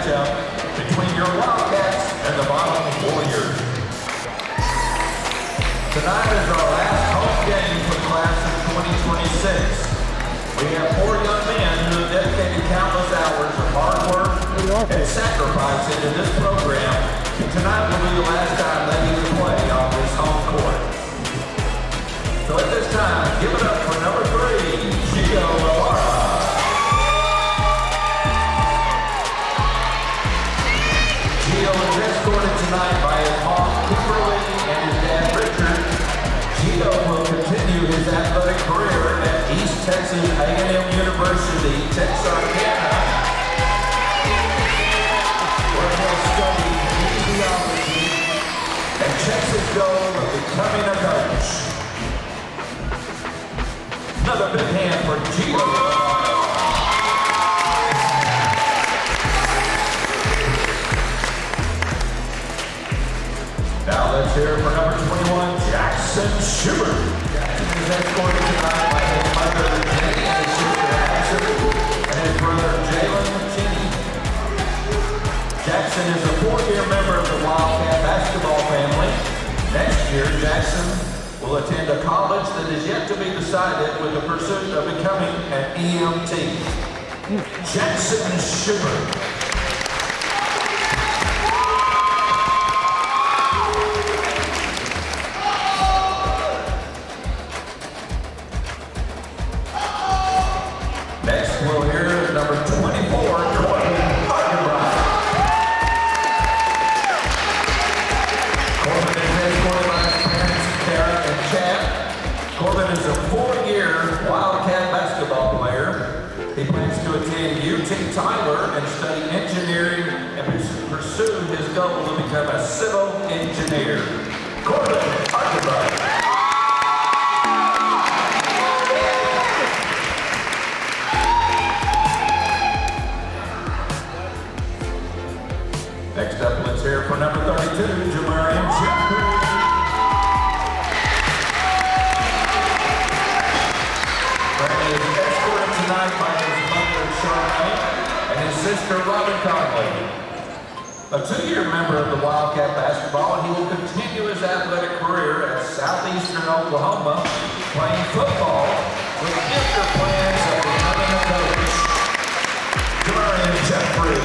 matchup between your Wildcats and the Bonham Warriors. Tonight is our last home game for the class of 2026. We have 4 young men who have dedicated countless hours of hard work and sacrifice into this program, and tonight will be the last time they get to play on this home court. So at this time, give it up for number 3, Gio Ibarra. Gio is escorted tonight by his mom, Kimberly, and his dad, Richard. Gio will continue his athletic career at East Texas A&M University, Texarkana, where he'll study kinesiology and checks his goal of becoming a coach. Another big hand for Gio. Now let's hear it for number 21, Jackson Schubert. Jackson is escorted tonight by his mother, Jenny, and his sister, Ashton, and his brother, Jalen Cheney. Jackson is a 4-year member of the Wildcat basketball family. Next year, Jackson will attend a college that is yet to be decided with the pursuit of becoming an EMT. Jackson Schubert. Next, we'll hear number 24, Corbin Arkenbright. Corbin is escorted by his parents, Kara and Chad. Corbin is a 4-year Wildcat basketball player. He plans to attend UT Tyler and study engineering and pursue his goal to become a civil engineer. Corbin Arkenbright. Next up, let's hear for number 32, Jamarian Jeffrey. Brandon is escorted tonight by his mother, Charmaine, and his sister, Robin Conley. A 2-year member of the Wildcat basketball, he will continue his athletic career at Southeastern Oklahoma, playing football with future plans of becoming a coach. Jamarian Jeffrey.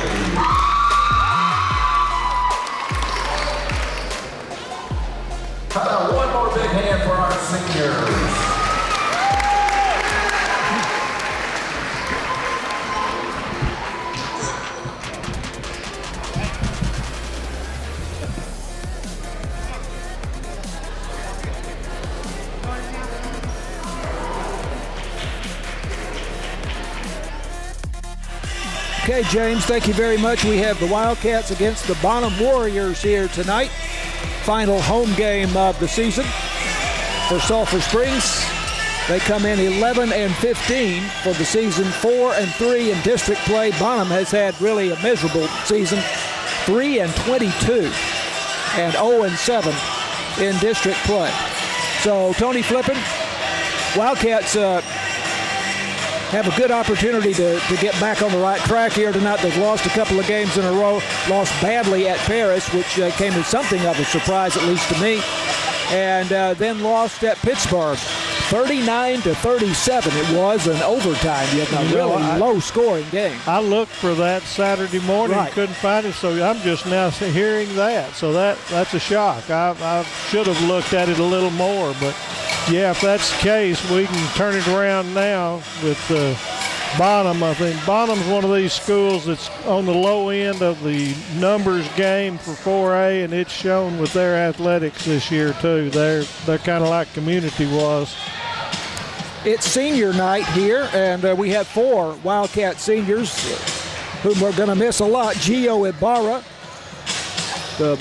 How about one more big hand for our seniors? Okay, James, thank you very much. We have the Wildcats against the Bonham Warriors here tonight. Final home game of the season for Sulphur Springs. They come in 11-15 for the season, 4-3 in district play. Bonham has had really a miserable season, 3-22 and 0-7 in district play. So Tony Flippin, Wildcats have a good opportunity to get back on the right track here tonight. They've lost a couple of games in a row, lost badly at Paris, which came as something of a surprise, at least to me, and then lost at Pittsburgh, 39-37. It was an overtime, yet a really low-scoring game. I looked for that Saturday morning, couldn't find it, so I'm just now hearing that. So that's a shock. I should have looked at it a little more, but yeah, if that's the case, we can turn it around now with Bonham. I think Bonham's one of these schools that's on the low end of the numbers game for 4A, and it's shown with their athletics this year too. They're kind of like Community was. It's senior night here, and we have 4 Wildcat seniors whom we're going to miss a lot. Gio Ibarra, the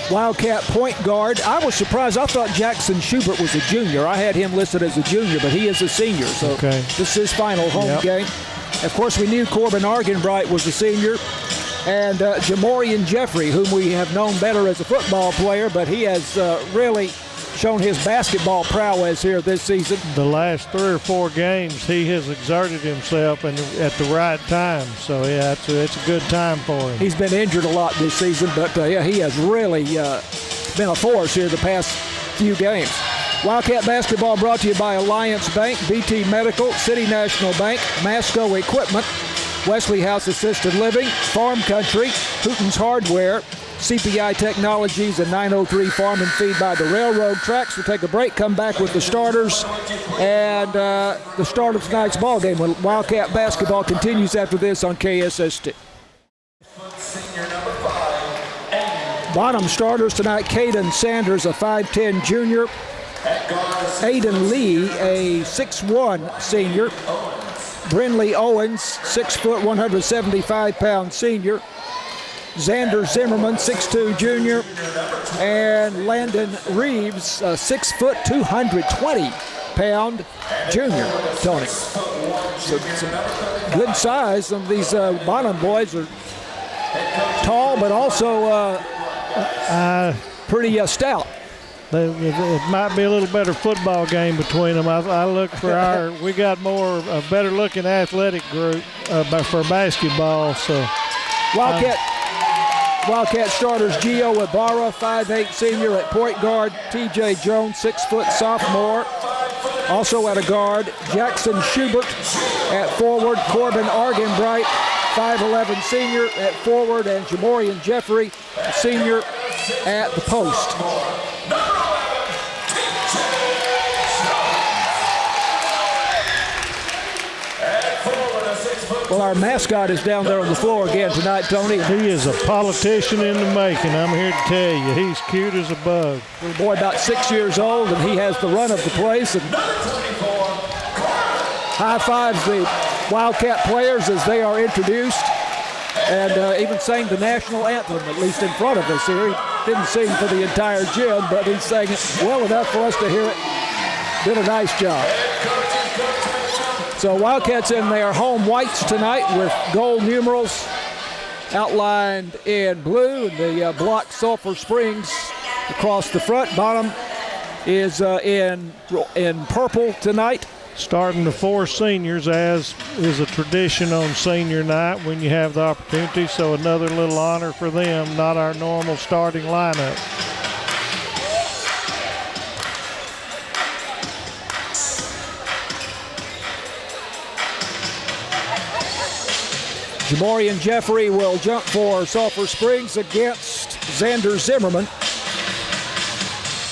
Wildcat point guard. I was surprised. I thought Jackson Schubert was a junior. I had him listed as a junior, but he is a senior. So this is his final home game. Of course, we knew Corbin Arkenbright was a senior. And Jamarian Jeffrey, whom we have known better as a football player, but he has really shown his basketball prowess here this season. The last 3 or 4 games, he has exerted himself and at the right time. So, yeah, it's a good time for him. He's been injured a lot this season, but, yeah, he has really been a force here the past few games. Wildcat basketball brought to you by Alliance Bank, BT Medical, City National Bank, Masco Equipment, Wesley House Assisted Living, Farm Country, Hooten's Hardware, CPI Technologies, and 903 Farm and Feed by the railroad tracks. We'll take a break, come back with the starters and the start of tonight's ball game when Wildcat basketball continues after this on KSST. Bonham starters tonight: Caden Sanders, a 5'10 junior; Aiden Lee, a 6'1 senior; Brinley Owens, 6 foot, 175-pound senior; Xander Zimmerman, 6'2 junior; and Landon Reeves, 6 foot, 220-pound junior. Tony, so good size. Some of these Bonham boys are tall, but also pretty stout. It might be a little better football game between them. I look for we got a better looking athletic group for basketball. So Wildcat starters: Gio Ibarra, 5'8 senior at point guard; TJ Jones, 6 foot sophomore. Also at a guard, Jackson Schubert at forward; Corbin Argenbright, 5'11 senior at forward; and Jamorian Jeffrey, senior at the post. Well, our mascot is down there on the floor again tonight, Tony. He is a politician in the making, I'm here to tell you. He's cute as a bug. Little boy about 6 years old, and he has the run of the place. And high fives the Wildcat players as they are introduced, and even sang the national anthem, at least in front of us here. He didn't sing for the entire gym, but he sang it well enough for us to hear it. Did a nice job. So Wildcats in their home whites tonight with gold numerals outlined in blue, and the block Sulphur Springs across the front. Bonham is in purple tonight. Starting the 4 seniors, as is a tradition on senior night when you have the opportunity. So another little honor for them, not our normal starting lineup. Jamorian Jeffrey will jump for Sulphur Springs against Xander Zimmerman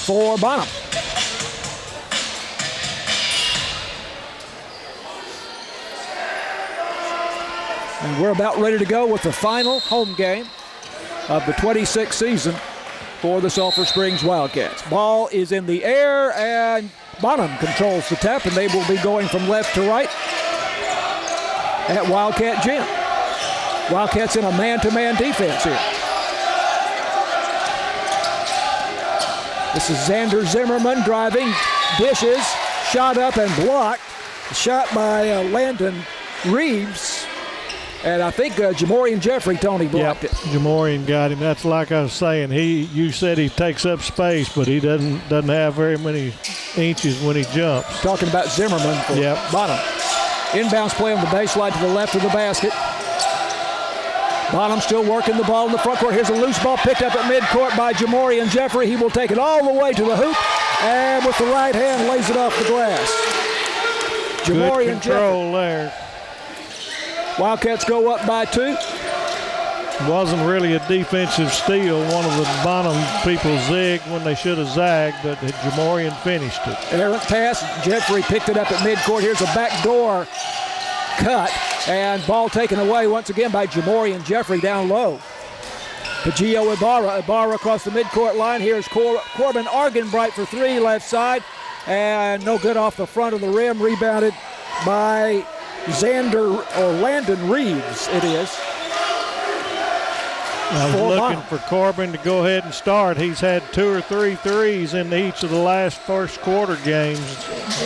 for Bonham. And we're about ready to go with the final home game of the 26th season for the Sulphur Springs Wildcats. Ball is in the air, and Bonham controls the tap, and they will be going from left to right at Wildcat Gym. Wildcats in a man-to-man defense here. This is Xander Zimmerman driving, dishes, shot up and blocked. Shot by Landon Reeves. And I think Jamorian Jeffrey, Tony, blocked it. Jamorian got him. That's like I was saying. You said he takes up space, but he doesn't have very many inches when he jumps. Talking about Zimmerman for Bonham. Inbounds play on the baseline to the left of the basket. Bonham still working the ball in the front court. Here's a loose ball picked up at midcourt by Jamorian Jeffrey. He will take it all the way to the hoop, and with the right hand lays it off the glass. Jamorian Good control Jeffrey. There. Wildcats go up by 2. Wasn't really a defensive steal. One of the Bonham people zigged when they should have zagged, but Jamorian finished it. Errant pass. Jeffrey picked it up at midcourt. Here's a backdoor cut, and ball taken away once again by Jamorian Jeffrey down low. Gio Ibarra. Ibarra across the midcourt line. Here's Corbin Argenbright for 3, left side, and no good off the front of the rim. Rebounded by Landon Reeves, it is. I was looking for Corbin to go ahead and start. He's had 2 or 3 threes in each of the last first quarter games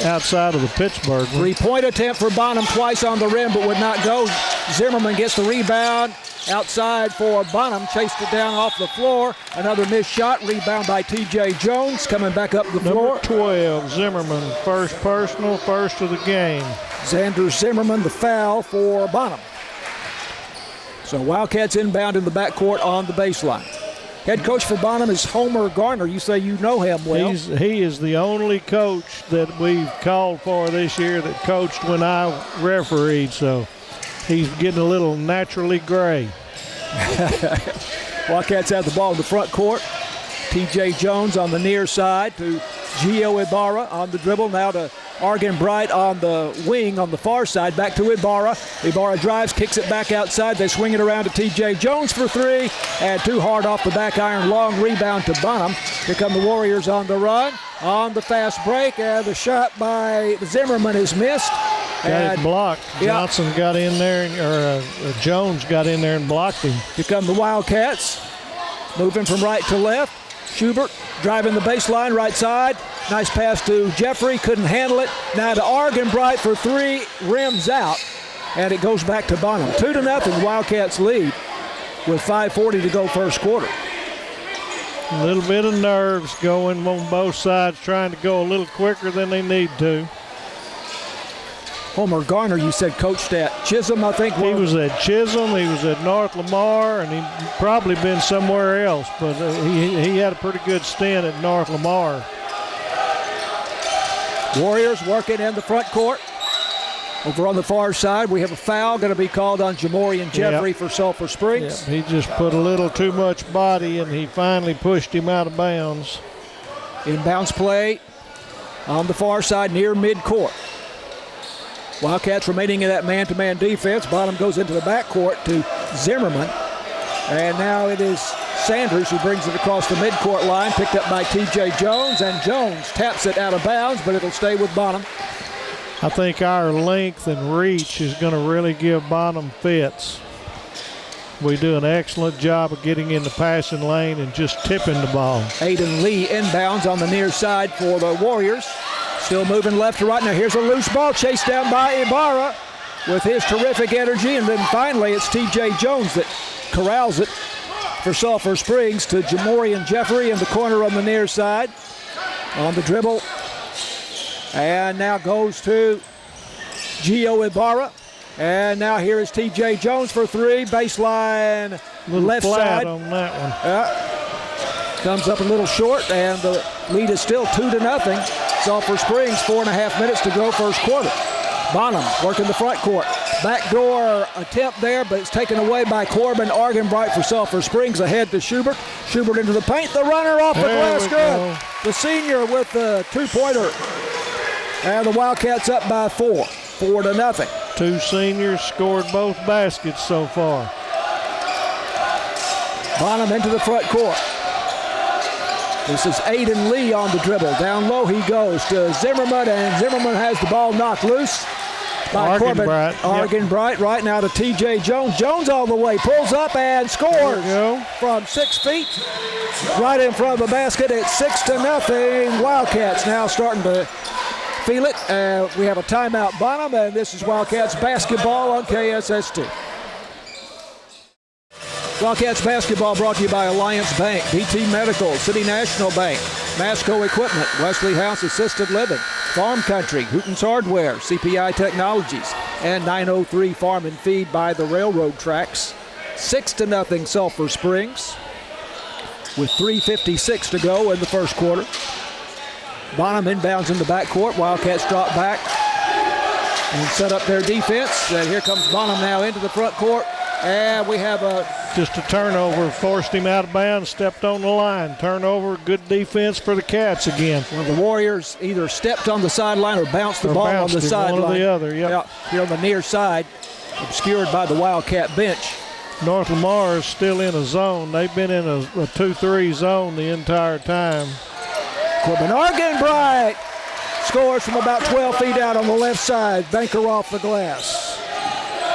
outside of the Pittsburgh one. 3-point attempt for Bonham, twice on the rim, but would not go. Zimmerman gets the rebound outside for Bonham, chased it down off the floor. Another missed shot, rebound by T.J. Jones, coming back up the floor. Number 12, Zimmerman, first personal, first of the game. Xander Zimmerman, the foul for Bonham. So Wildcats inbound in the backcourt on the baseline. Head coach for Bonham is Homer Garner. You say you know him well. He is the only coach that we've called for this year that coached when I refereed, so he's getting a little naturally gray. Wildcats have the ball in the front court. T.J. Jones on the near side to Gio Ibarra on the dribble. Now to Argan Bright on the wing on the far side. Back to Ibarra. Ibarra drives, kicks it back outside. They swing it around to T.J. Jones for 3. And too hard off the back iron. Long rebound to Bonham. Here come the Warriors on the run. On the fast break. And the shot by Zimmerman is missed. Got it blocked. Johnson got in there, or Jones got in there and blocked him. Here come the Wildcats. Moving from right to left. Schubert driving the baseline, right side. Nice pass to Jeffrey, couldn't handle it. Now to Argan Bright for 3, rims out, and it goes back to Bonham. 2-0, Wildcats lead with 5:40 to go first quarter. A little bit of nerves going on both sides, trying to go a little quicker than they need to. Homer Garner, you said coached at Chisholm, I think. He was at Chisholm, he was at North Lamar, and he'd probably been somewhere else, but he had a pretty good stint at North Lamar. Warriors working in the front court. Over on the far side, we have a foul going to be called on Jamorian Jeffrey for Sulphur Springs. He just put a little too much body, and he finally pushed him out of bounds. Inbounds play on the far side near midcourt. Wildcats remaining in that man-to-man defense. Bonham goes into the backcourt to Zimmerman. And now it is Sanders who brings it across the midcourt line, picked up by T.J. Jones. And Jones taps it out of bounds, but it'll stay with Bonham. I think our length and reach is going to really give Bonham fits. We do an excellent job of getting in the passing lane and just tipping the ball. Aiden Lee inbounds on the near side for the Warriors. Still moving left to right. Now here's a loose ball chased down by Ibarra with his terrific energy. And then finally it's T.J. Jones that corrals it for Sulphur Springs to Jamorian Jeffrey in the corner on the near side. On the dribble. And now goes to Gio Ibarra. And now here is T.J. Jones for 3. Baseline left side. On that one. Comes up a little short, and the lead is still 2-0. Sulphur Springs, 4.5 minutes to go first quarter. Bonham working the front court. Backdoor attempt there, but it's taken away by Corbin. Argan Bright for Sulphur Springs ahead to Schubert. Schubert into the paint. The runner off the glass. Good. The senior with the 2-pointer. And the Wildcats up by 4. 4-0. 2 seniors scored both baskets so far. Bonham into the front court. This is Aiden Lee on the dribble. Down low he goes to Zimmerman, and Zimmerman has the ball knocked loose by Corbin. Argan Bright right now to T.J. Jones. Jones all the way, pulls up and scores from 6 feet. Right in front of the basket. It's 6-0. Wildcats now starting to feel it. We have a timeout, Bonham, and this is Wildcats basketball on KSST. Wildcats basketball brought to you by Alliance Bank, BT Medical, City National Bank, Masco Equipment, Wesley House Assisted Living, Farm Country, Hooten's Hardware, CPI Technologies, and 903 Farm and Feed by the railroad tracks. 6-0 Sulphur Springs with 3:56 to go in the first quarter. Bonham inbounds in the backcourt. Wildcats drop back and set up their defense. And here comes Bonham now into the front court. And we have just a turnover, forced him out of bounds, stepped on the line. Turnover, good defense for the Cats again. Well, the Warriors either stepped on the sideline or bounced the ball on the sideline. One or the other, yep. Here on the near side, obscured by the Wildcat bench. North Lamar is still in a zone. They've been in a 2-3 zone the entire time. Corbin Argan Bright scores from about 12 feet out on the left side. Banker off the glass.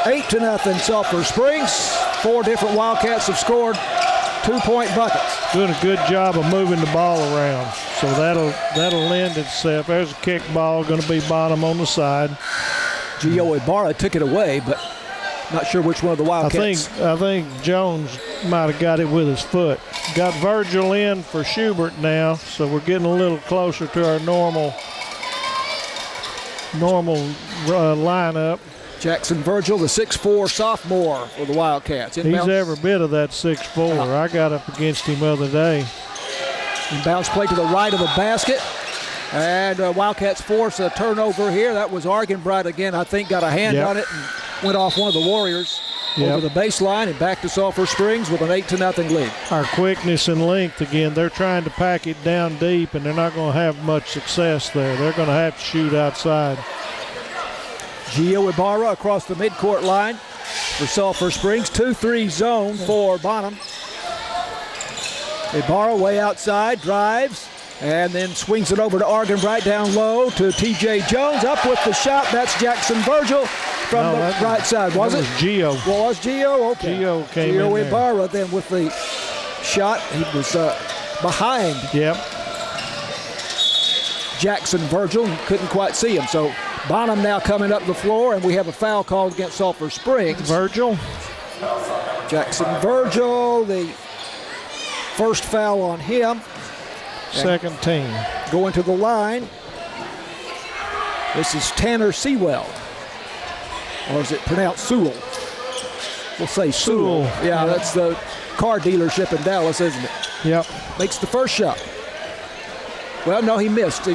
8-0 Sulphur Springs. 4 different Wildcats have scored 2-point buckets. Doing a good job of moving the ball around. So that'll lend itself. There's a kick ball, going to be Bonham on the side. Gio Ibarra took it away, but not sure which one of the Wildcats. I think Jones might have got it with his foot. Got Virgil in for Schubert now, so we're getting a little closer to our normal lineup. Jackson Virgil, the 6'4" sophomore for the Wildcats. He's every bit of that 6'4". I got up against him the other day. Inbounds play to the right of the basket. And Wildcats force a turnover here. That was Argenbright again, I think, got a hand on it and went off one of the Warriors over the baseline and back to Sulphur Springs with an 8-0 lead. Our quickness and length again, they're trying to pack it down deep, and they're not going to have much success there. They're going to have to shoot outside. Gio Ibarra across the midcourt line for Sulphur Springs. 2-3 zone for Bonham. Ibarra way outside, drives, and then swings it over to Argenbright down low to T.J. Jones. Up with the shot. That's Jackson Virgil from the right side. Was it? Gio. Well, was Gio? Okay. Gio came in Gio Ibarra then with the shot. He was behind Jackson Virgil. Couldn't quite see him. So Bonham now coming up the floor, and we have a foul called against Sulphur Springs. Virgil. Jackson Virgil, the first foul on him. Second team. Going to the line. This is Tanner Sewell. Or is it pronounced Sewell? We'll say Sewell. Yeah, that's the car dealership in Dallas, isn't it? Yep. Makes the first shot. Well, no, he missed.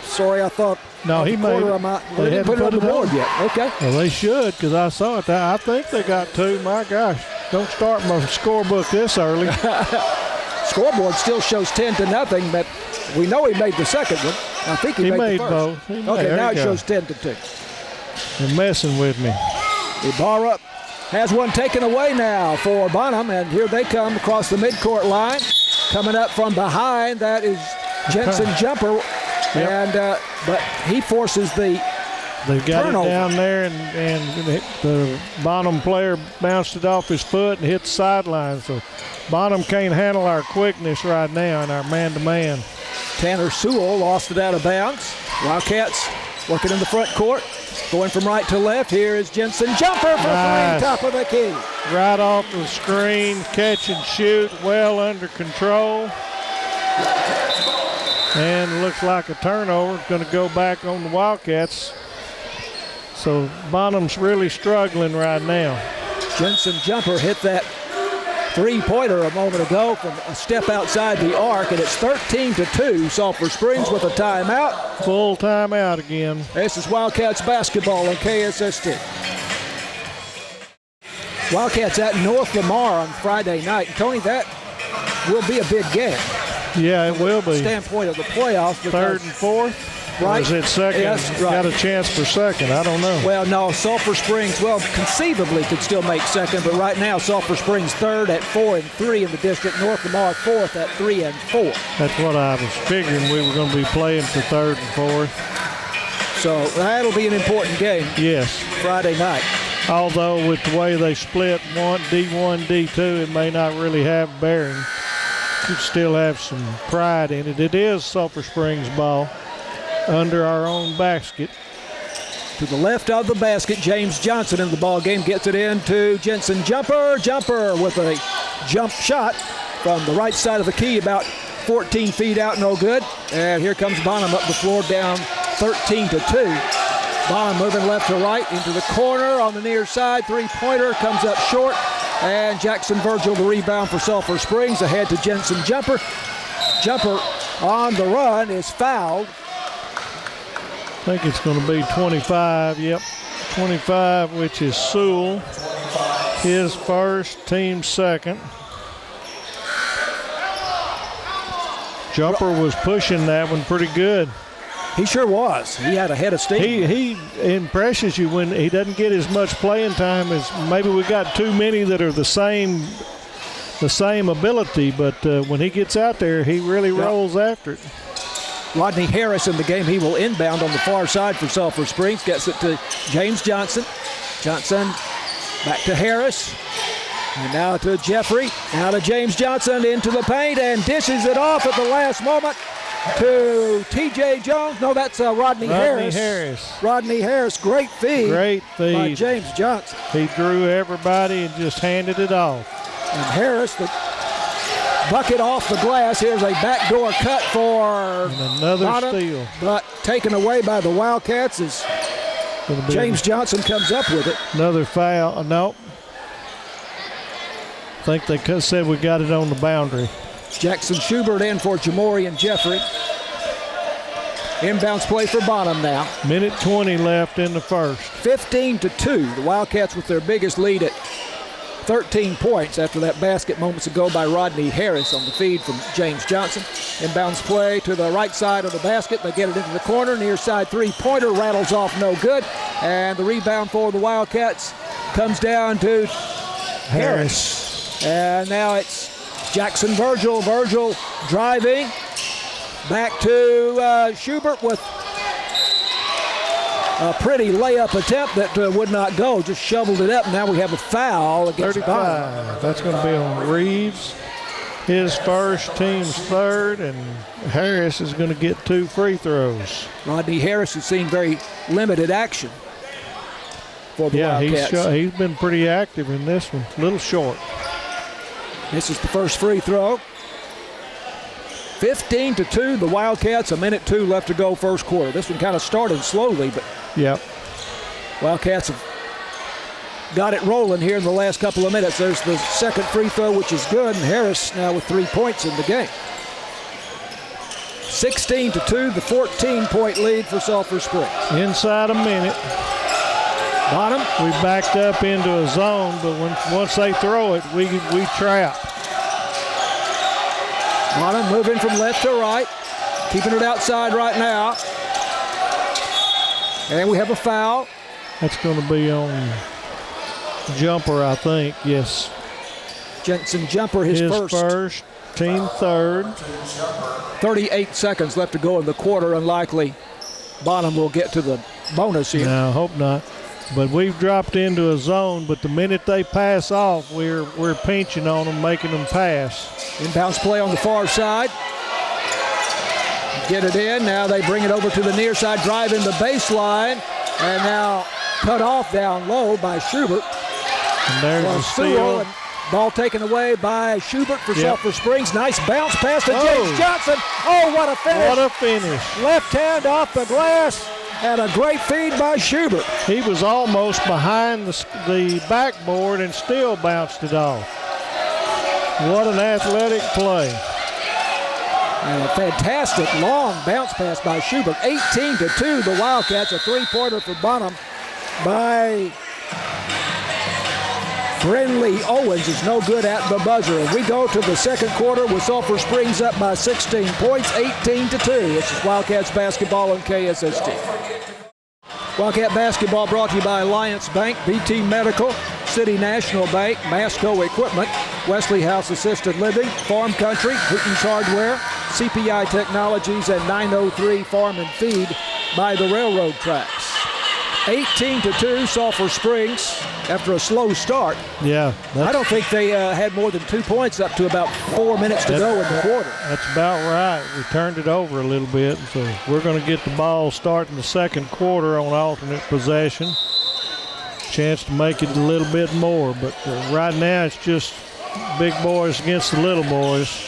Sorry, I thought. No, he made it. They didn't put it on the board yet. Okay. Well, they should, because I saw it. I think they got 2. My gosh, don't start my scorebook this early. Scoreboard still shows 10-0, but we know he made the second one. I think he made the first. Both. Okay, now it shows 10-2. They're messing with me. Ibarra has one taken away now for Bonham, and here they come across the midcourt line. Coming up from behind, that is Jensen Jumper, and but he forces the They've got turnover. It down there, and the Bonham player bounced it off his foot and hit the sideline. So Bonham can't handle our quickness right now and our man-to-man. Tanner Sewell lost it out of bounds. Wildcats working in the front court. Going from right to left. Here is Jensen Jumper for 3, top of the key. Right off the screen, catch and shoot, well under control. And looks like a turnover. It's going to go back on the Wildcats. So Bonham's really struggling right now. Jensen Jumper hit that 3-pointer a moment ago from a step outside the arc, and it's 13-2. Sulphur Springs with a timeout. Full timeout again. This is Wildcats basketball on KSST. Wildcats at North Lamar on Friday night. Tony, that will be a big game. Yeah, it will be. Standpoint of the playoffs. Third and fourth. Right. Or is it second? Yes, right. Got a chance for second. I don't know. Well, no, Sulphur Springs, conceivably could still make second, but right now Sulphur Springs third at 4-3 in the district. North Lamar fourth at 3-4. That's what I was figuring. We were going to be playing for third and fourth. So that'll be an important game. Yes. Friday night. Although with the way they split D1, D2, it may not really have bearing. Could still have some pride in it. It is Sulphur Springs ball. Under our own basket. To the left of the basket, James Johnson in the ball game gets it in to Jensen Jumper. Jumper with a jump shot from the right side of the key, about 14 feet out, no good. And here comes Bonham up the floor, down 13-2. Bonham moving left to right into the corner on the near side. 3-pointer comes up short. And Jackson Virgil, the rebound for Sulphur Springs, ahead to Jensen Jumper. Jumper on the run is fouled. I think it's going to be 25. Yep, 25, which is Sewell. His first, team second. Jumper was pushing that one pretty good. He sure was. He had a head of steam. He impresses you when he doesn't get as much playing time as maybe we got too many that are the same ability, but when he gets out there, he really rolls after it. Rodney Harris in the game. He will inbound on the far side for Sulphur Springs. Gets it to James Johnson. Johnson back to Harris. And now to Jeffrey, now to James Johnson into the paint and dishes it off at the last moment to T.J. Jones. No, that's Rodney Harris. Rodney Harris, great feed. Great feed by James Johnson. He drew everybody and just handed it off. And Harris, the bucket off the glass. Here's a backdoor cut for another Bonham, steal. but taken away by the Wildcats as James Johnson comes up with it. Another foul. No. I think they said we got it on the boundary. Jackson Schubert in for Jamorian Jeffrey. Inbounds play for Bonham now. Minute 20 left in the first. 15-2. The Wildcats with their biggest lead at 13 points after that basket moments ago by Rodney Harris on the feed from James Johnson. Inbounds play to the right side of the basket. They get it into the corner. Near side three-pointer rattles off, no good. And the rebound for the Wildcats comes down to Harris. And now it's Jackson Virgil. Virgil driving. Back to Schubert with a pretty layup attempt that would not go. Just shoveled it up. Now we have a foul against Bonham. That's going to be on Reeves. His first, team's third, and Harris is going to get 2 free throws. Rodney Harris has seen very limited action for the Wildcats. He's been pretty active in this one. A little short. This is the first free throw. 15-2, the Wildcats, a minute 2 left to go first quarter. This one kind of started slowly, but Wildcats have got it rolling here in the last couple of minutes. There's the second free throw, which is good, and Harris now with 3 points in the game. 16-2, the 14-point lead for Sulphur Springs. Inside a minute. Bonham. We backed up into a zone, but once they throw it, we trap. Bonham moving from left to right, keeping it outside right now. And we have a foul. That's going to be on Jumper, I think, yes. Jensen Jumper, his first. Team third. 38 seconds left to go in the quarter. Unlikely Bonham will get to the bonus here. No, I hope not. But we've dropped into a zone, but the minute they pass off, we're pinching on them, making them pass. Inbounds play on the far side. Get it in. Now they bring it over to the near side, driving the baseline, and now cut off down low by Schubert. And there's a steal. And ball taken away by Schubert for Sulphur Springs. Nice bounce pass to James Johnson. Oh, what a finish. What a finish. Left hand off the glass. And a great feed by Schubert. He was almost behind the backboard and still bounced it off. What an athletic play. And a fantastic long bounce pass by Schubert. 18-2, the Wildcats. A three-pointer for Bonham by Brenley Owens is no good at the buzzer. And we go to the second quarter with Sulphur Springs up by 16 points, 18-2. This is Wildcats basketball on KSST. Wildcat basketball brought to you by Alliance Bank, BT Medical, City National Bank, Masco Equipment, Wesley House Assisted Living, Farm Country, Wheaton's Hardware, CPI Technologies, and 903 Farm and Feed by the railroad tracks. 18-2, Sulphur Springs after a slow start. Yeah. I don't think they had more than 2 points up to about 4 minutes to go in the quarter. That's about right. We turned it over a little bit, so we're going to get the ball starting the second quarter on alternate possession. Chance to make it a little bit more, but right now it's just big boys against the little boys,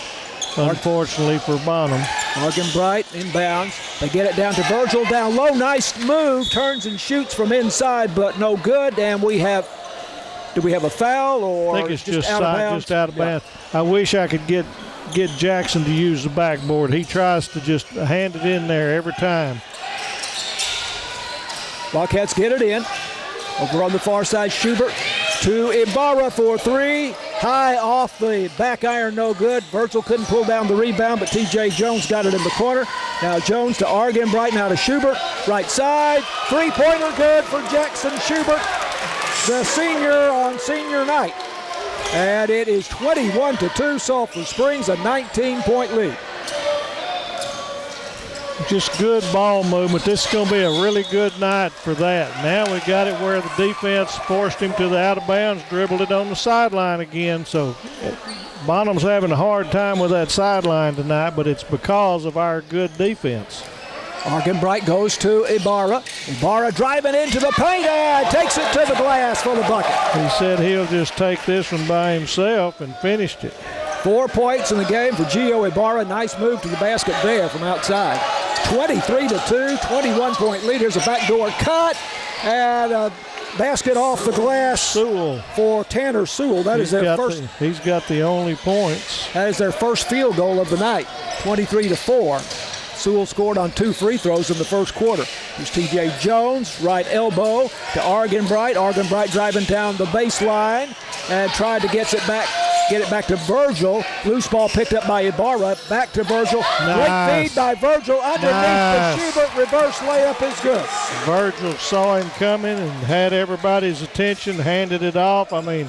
unfortunately for Bonham. Morgan Bright inbounds. They get it down to Virgil down low. Nice move. Turns and shoots from inside, but no good. And do we have a foul or I think it's just out of bounds? Just out of bounds. I wish I could get Jackson to use the backboard. He tries to just hand it in there every time. Wildcats get it in. Over on the far side, Schubert to Ibarra for three. High off the back iron, no good. Virgil couldn't pull down the rebound, but T.J. Jones got it in the corner. Now Jones to Argan, Bright now to Schubert. Right side, three-pointer good for Jackson Schubert, the senior on senior night. And it is 21-2, Sulphur Springs, a 19-point lead. Just good ball movement. This is going to be a really good night for that. Now we got it where the defense forced him to the out of bounds, dribbled it on the sideline again. So Bonham's having a hard time with that sideline tonight, but it's because of our good defense. Argenbright goes to Ibarra. Ibarra driving into the paint and takes it to the glass for the bucket. He said he'll just take this one by himself and finished it. 4 points in the game for Gio Ibarra. Nice move to the basket there from outside. 23-2, 21-point lead. Here's a backdoor cut and a basket off the glass Sewell. For Tanner Sewell. That is their first. He's got the only points. That is their first field goal of the night. 23-4. Sewell scored on 2 free throws in the first quarter. Here's T.J. Jones, right elbow to Argenbright. Argenbright driving down the baseline and tried to get it back to Virgil. Loose ball picked up by Ibarra. Back to Virgil. Nice. Great feed by Virgil underneath the Schubert. Reverse layup is good. Virgil saw him coming and had everybody's attention, handed it off. I mean,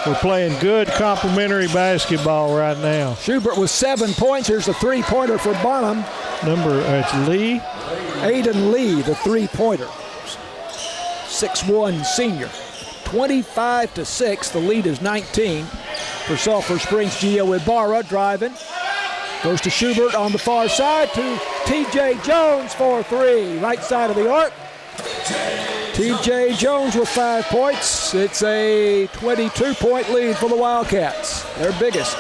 we're playing good complementary basketball right now. Schubert with 7 points. Here's a three-pointer for Bonham. It's Lee. Aiden Lee, the three-pointer. 6'1" senior. 25-6. The lead is 19 for Sulphur Springs. Gio Ibarra driving. Goes to Schubert on the far side to T.J. Jones for 3. Right side of the arc. T.J. Jones with 5 points. It's a 22-point lead for the Wildcats. Their biggest.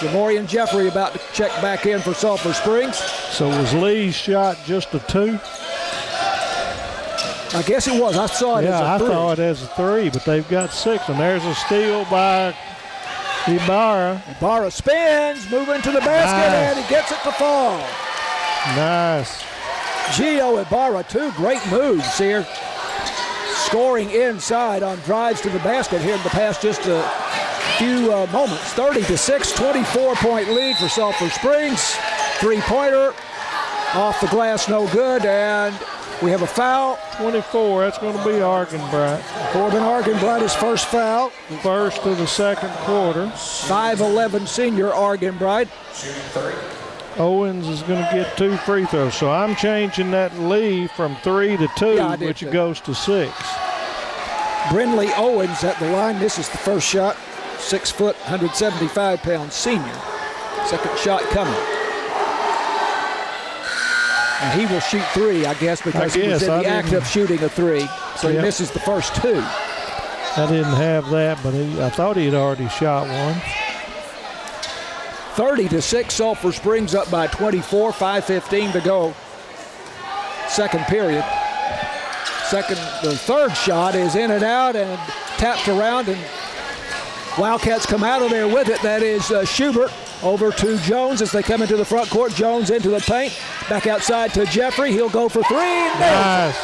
Jamorian Jeffrey about to check back in for Sulphur Springs. So was Lee's shot just a 2? I guess it was. I saw it as a 3. Yeah, I saw it as a 3, but they've got 6. And there's a steal by Ibarra. Ibarra spins, moving to the basket, and he gets it to fall. Nice. Gio Ibarra, 2 great moves here. Scoring inside on drives to the basket here in the past just a few moments. 30-6, 24-point lead for Sulphur Springs. Three-pointer off the glass, no good, and we have a foul. 24, that's going to be Argenbright. Corbin Argenbright, his first foul. First of the second quarter. 5'11" senior Argenbright. Owens is going to get 2 free throws. So I'm changing that lead from 3 to 2, which goes to 6. Brindley Owens at the line. This is the first shot. 6 foot, 175-pound senior. Second shot coming. And he will shoot 3, I guess, because he was in the act of shooting a 3. So he misses the first 2. I didn't have that, but I thought he had already shot one. 30-6, Sulphur Springs up by 24, 5:15 to go. Second period. The third shot is in and out and tapped around, and Wildcats come out of there with it. That is Schubert over to Jones as they come into the front court. Jones into the paint. Back outside to Jeffrey. He'll go for 3. Nice.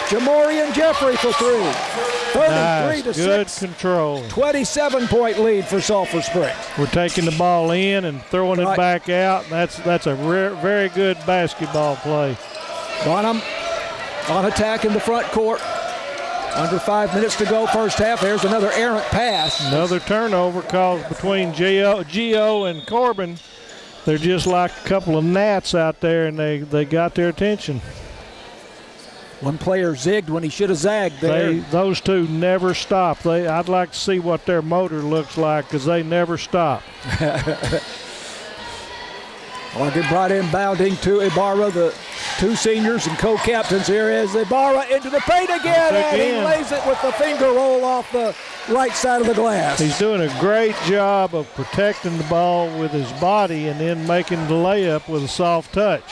Jamorian Jeffrey for 3. 33-6. Good control. 27-point lead for Sulphur Springs. We're taking the ball in and throwing it back out. That's a very good basketball play. Bonham on attack in the front court. Under 5 minutes to go first half. There's another errant pass. Another turnover caused between Gio and Corbin. They're just like a couple of gnats out there, and they got their attention. One player zigged when he should have zagged there. Those two never stop. I'd like to see what their motor looks like because they never stop. Brought in bounding to Ibarra, the 2 seniors and co-captains. Here is Ibarra into the paint again, and he lays it with the finger roll off the right side of the glass. He's doing a great job of protecting the ball with his body and then making the layup with a soft touch.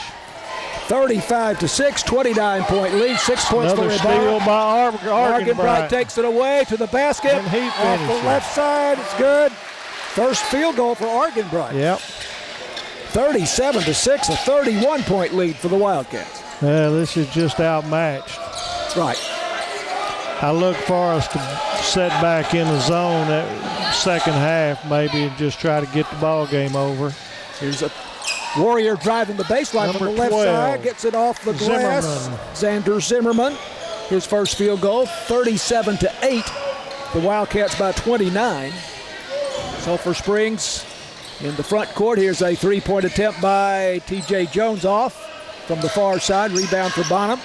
35-6, 29-point lead, 6 points Another for Ibarra. steal by Argenbright takes it away to the basket. And he off the left side, it's good. First field goal for Argenbright. Yep. 37-6, a 31-point lead for the Wildcats. This is just outmatched. That's right. I look for us to set back in the zone that second half maybe and just try to get the ball game over. Here's a Warrior driving the baseline from the left side, gets it off the glass. Xander Zimmerman, his first field goal, 37-8. The Wildcats by 29. Sulphur Springs in the front court. Here's a 3-point attempt by T.J. Jones off. from the far side. Rebound for Bonham.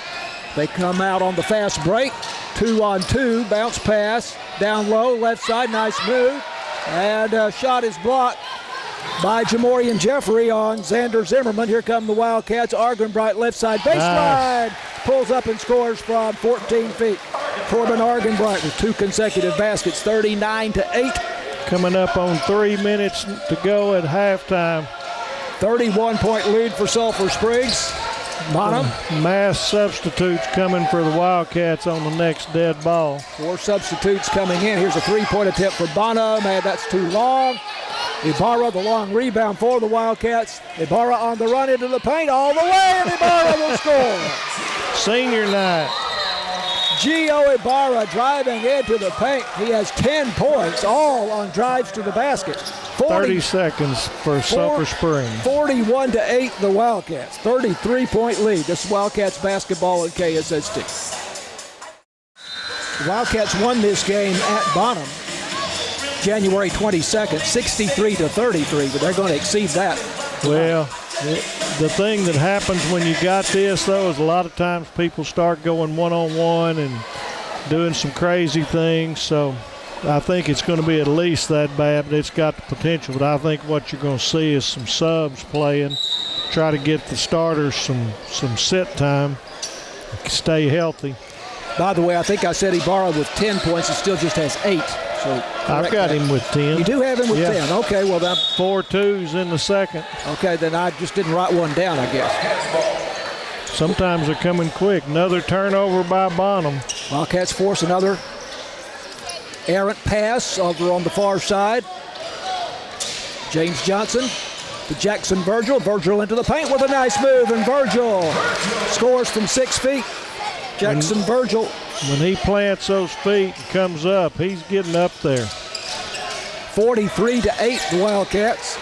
They come out on the fast break. 2-on-2, bounce pass. Down low, left side, nice move. And shot is blocked by Jamorian Jeffrey on Xander Zimmerman. Here come the Wildcats. Argenbright left side baseline. Pulls up and scores from 14 feet. Corbin Argenbright with 2 consecutive baskets, 39-8. Coming up on 3 minutes to go at halftime. 31-point lead for Sulphur Springs. Bonham. Mass substitutes coming for the Wildcats on the next dead ball. 4 substitutes coming in. Here's a 3-point attempt for Bonham, and that's too long. Ibarra, the long rebound for the Wildcats. Ibarra on the run into the paint all the way, and Ibarra will score. Senior night. Gio Ibarra driving into the paint. He has 10 points, all on drives to the basket. 30 seconds for Sulphur Springs. 41-8 the Wildcats. 33-point lead. This is Wildcats basketball at KSST. The Wildcats won this game at Bonham January 22nd, 63-33, but they're going to exceed that. Well, the thing that happens when you got this, though, is a lot of times people start going one-on-one and doing some crazy things. So I think it's going to be at least that bad, but it's got the potential. But I think what you're going to see is some subs playing, try to get the starters some sit time, stay healthy. By the way, I think I said Ibarra with 10 points. He still just has 8. So I've got him with 10. You do have him with 10. Okay, well, then 4 twos in the second. Okay, then I just didn't write one down, I guess. Sometimes they're coming quick. Another turnover by Bonham. Wildcats force another errant pass over on the far side. James Johnson to Jackson Virgil. Virgil into the paint with a nice move, and Virgil scores from 6 feet. Jackson Virgil. When he plants those feet and comes up, he's getting up there. 43-8 the Wildcats.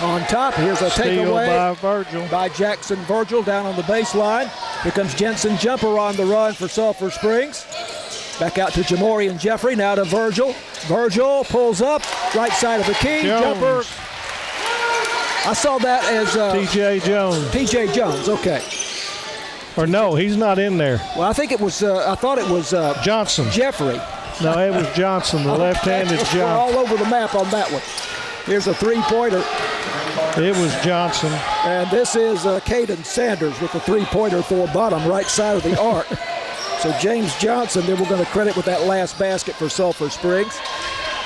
On top, here's a takeaway by Jackson Virgil down on the baseline. Here comes Jensen Jumper on the run for Sulphur Springs. Back out to Jamorian Jeffrey, now to Virgil. Virgil pulls up, right side of the key. Jones. Jumper. I saw that as T.J. Jones. T.J. Jones, okay. Or no, he's not in there. Well, I think it was, I thought it was Johnson. Jeffrey. No, it was Johnson, the left-handed Johnson. We're all over the map on that one. Here's a 3-pointer. It was Johnson. And this is Caden Sanders with the 3-pointer for Bonham, right side of the arc. So James Johnson, then we're going to credit with that last basket for Sulphur Springs.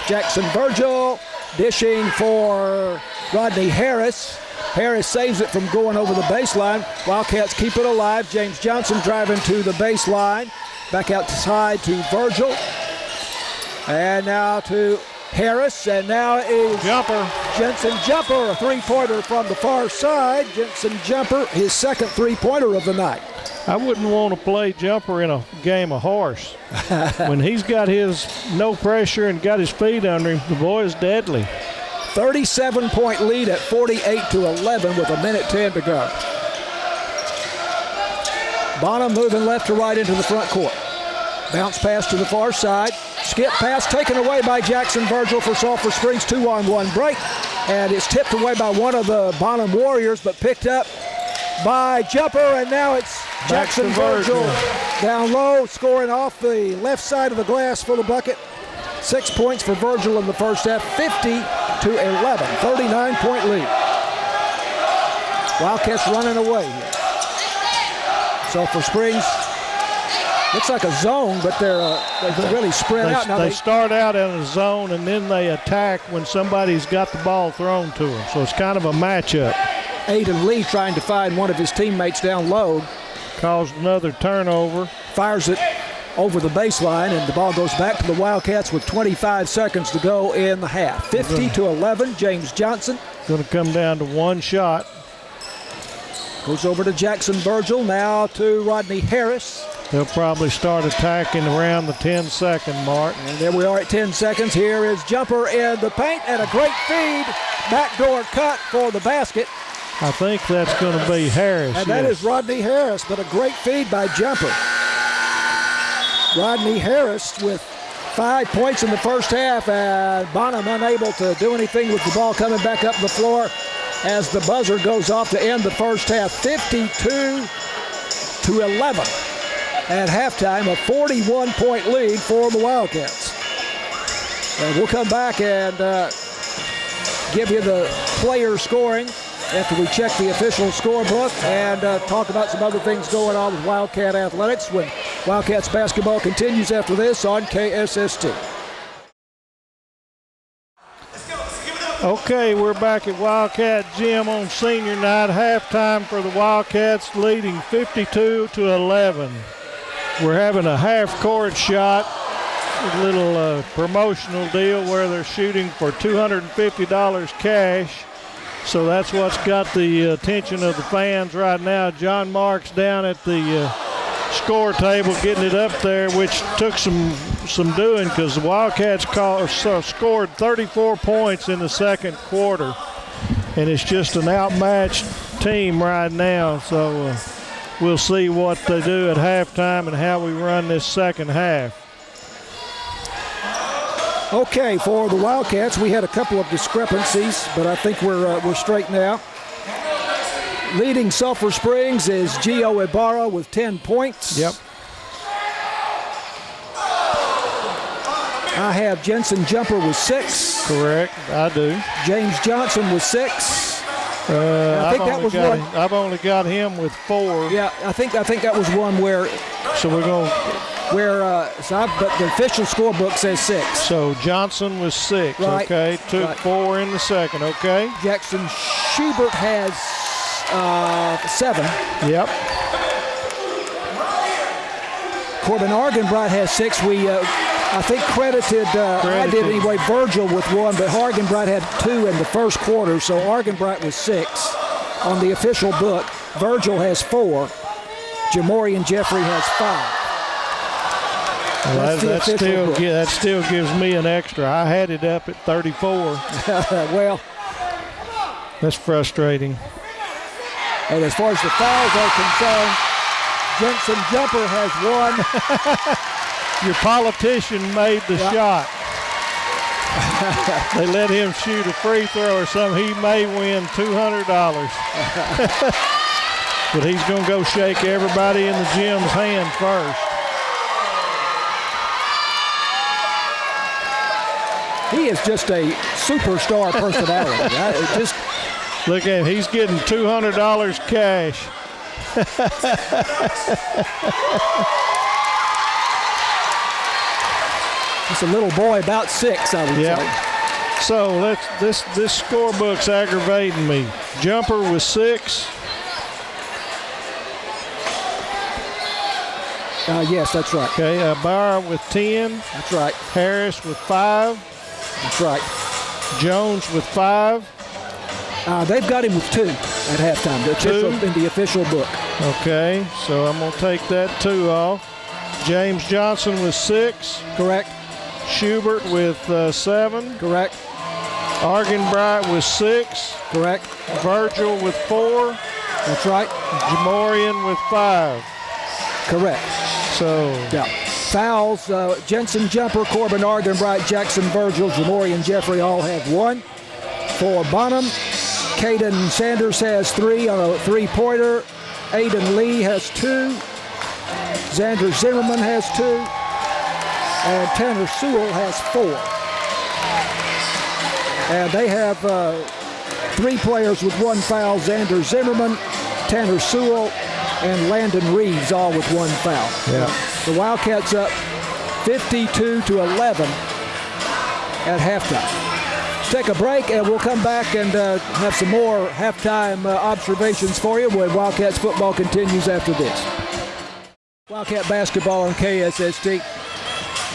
Jackson Virgil dishing for Rodney Harris. Harris saves it from going over the baseline. Wildcats keep it alive. James Johnson driving to the baseline. Back outside to Virgil. And now to Harris. And now is Jensen Jumper, a 3-pointer from the far side. Jensen Jumper, his second 3-pointer of the night. I wouldn't want to play Jumper in a game of horse. When he's got his no pressure and got his feet under him, the boy is deadly. 37-point lead at 48-11 with 1:10 to go. Bonham moving left to right into the front court. Bounce pass to the far side. Skip pass taken away by Jackson Virgil for Sulphur Springs. 2-on-1 break. And it's tipped away by one of the Bonham Warriors, but picked up by Jumper. And now it's Jackson Virgil down low, scoring off the left side of the glass for the bucket. 6 points for Virgil in the first half, 50-11, 39-point lead. Wildcats running away here. Sulphur Springs looks like a zone, but they're really spread out. Now they start out in a zone, and then they attack when somebody's got the ball thrown to them. So it's kind of a matchup. Aiden Lee trying to find one of his teammates down low. Caused another turnover. Fires it over the baseline, and the ball goes back to the Wildcats with 25 seconds to go in the half. 50-11, James Johnson. Going to come down to one shot. Goes over to Jackson Virgil, now to Rodney Harris. They'll probably start attacking around the 10-second mark. And there we are at 10 seconds. Here is Jumper in the paint, and a great feed. Backdoor cut for the basket. I think that's going to be Harris. And that is Rodney Harris, but a great feed by Jumper. Rodney Harris with 5 points in the first half, and Bonham unable to do anything with the ball coming back up the floor. as the buzzer goes off to end the first half, 52-11. At halftime, a 41-point lead for the Wildcats. And we'll come back and give you the player scoring after we check the official scorebook and talk about some other things going on with Wildcat athletics when Wildcats basketball continues after this on KSST. Okay, we're back at Wildcat Gym on senior night. Halftime for the Wildcats, leading 52-11. We're having a half-court shot, a little promotional deal where they're shooting for $250 cash. So that's what's got the attention of the fans right now. John Marks down at the score table getting it up there, which took some doing because the Wildcats scored 34 points in the second quarter, and it's just an outmatched team right now. So we'll see what they do at halftime and how we run this second half. Okay, for the Wildcats, we had a couple of discrepancies, but I think we're straight now. Leading Sulphur Springs is Gio Ibarra with 10 points. Yep. I have Jensen Jumper with 6. Correct, I do. James Johnson with 6. I think that was one. I've only got him with 4. Yeah, I think that was one where. So we're going. But the official scorebook says 6. So Johnson was 6. Right. Okay, took 4 in the second. Okay. Jackson Schubert has 7. Yep. Corbin Argenbright has 6. We, I think, credited. I did anyway, Virgil with 1, but Argenbright had 2 in the first quarter, so Argenbright was 6 on the official book. Virgil has 4. Jamorian Jeffrey has 5. Well, that still gives me an extra. I had it up at 34. Well, that's frustrating. And as far as the fouls are concerned, Jensen Jumper has 1. Your politician made the shot. They let him shoot a free throw or something. He may win $200. But he's going to go shake everybody in the gym's hand first. He is just a superstar personality. Look at him. He's getting $200 cash. Just a little boy about 6, I would say. So this scorebook's aggravating me. Jumper with 6. Yes, that's right. Okay, Barra with 10. That's right. Harris with 5. That's right. Jones with 5. They've got him with 2 at halftime. In the official book. Okay, so I'm going to take that 2 off. James Johnson with 6. Correct. Schubert with 7. Correct. Argenbright with 6. Correct. Virgil with 4. That's right. Jamorian with 5. Correct. So. Yeah. Fouls, Jensen Jumper, Corbin Argenbright, Jackson Virgil, Jamorian Jeffrey all have 1. For Bonham, Caden Sanders has 3 on a 3-pointer. Aiden Lee has 2. Xander Zimmerman has 2. And Tanner Sewell has 4. And they have 3 players with 1 foul: Xander Zimmerman, Tanner Sewell, and Landon Reeves, all with 1 foul. Yeah. The Wildcats up 52-11 at halftime. Let's take a break, and we'll come back and have some more halftime observations for you when Wildcats football continues after this. Wildcat basketball on KSST.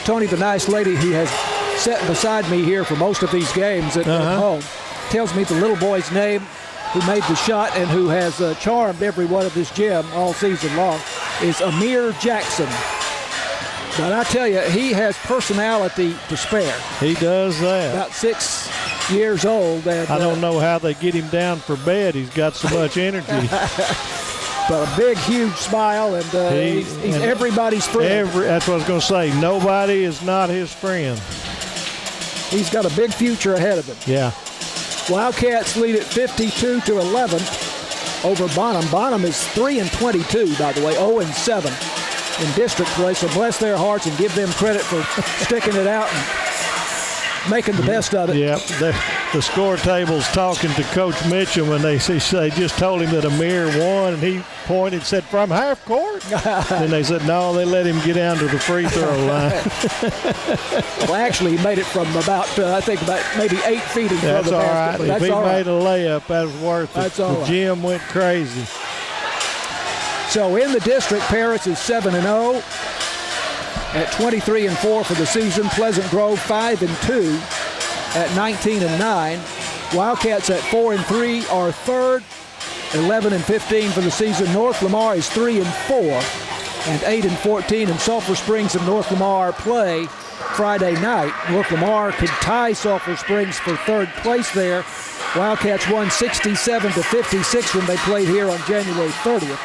Tony, the nice lady who has sat beside me here for most of these games at home, tells me the little boy's name who made the shot and who has charmed everyone at this gym all season long is Amir Jackson. But I tell you, he has personality to spare. He does that. About 6 years old. And, I don't know how they get him down for bed. He's got so much energy. But a big, huge smile, and he's everybody's friend. That's what I was going to say. Nobody is not his friend. He's got a big future ahead of him. Yeah. Wildcats lead at 52-11 over Bonham. Bonham is 3-22, by the way, 0-7 in district play. So bless their hearts and give them credit for sticking it out and making the best of it. Yep, the score table's talking to Coach Mitchell, and they just told him that Amir won, and he pointed and said, from half court? And they said, no, they let him get down to the free throw line. Well, actually, he made it from about, I think, about maybe 8 feet in front of the basket. That's all right. If he made a layup, that was worth it. That's all right. The gym went crazy. So in the district, Paris is 7-0. At 23-4 for the season. Pleasant Grove 5-2 at 19-9. Wildcats at 4-3 are third, 11-15 for the season. North Lamar is 3-4 and 8-14. And Sulphur Springs and North Lamar play Friday night. North Lamar could tie Sulphur Springs for third place there. Wildcats won 67-56 when they played here on January 30th.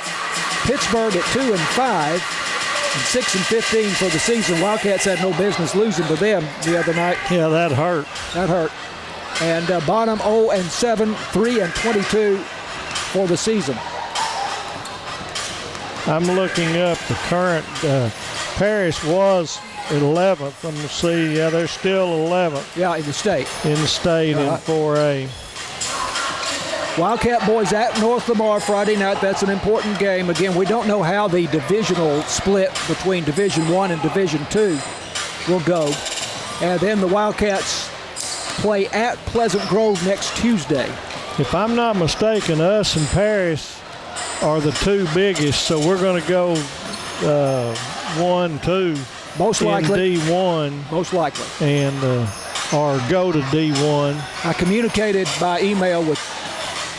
Pittsburgh at 2-5. And 6-15 for the season. Wildcats had no business losing to them the other night. Yeah, that hurt. That hurt. And Bonham 0-7, 3-22 for the season. I'm looking up the current. Paris was 11th. Let me see. Yeah, they're still 11th. Yeah, in the state. In the state in 4A. Wildcat boys at North Lamar Friday night. That's an important game. Again, we don't know how the divisional split between Division I and Division II will go. And then the Wildcats play at Pleasant Grove next Tuesday. If I'm not mistaken, us and Paris are the two biggest, so we're going to go 1-2 most likely in D1. Most likely. And or go to D1. I communicated by email with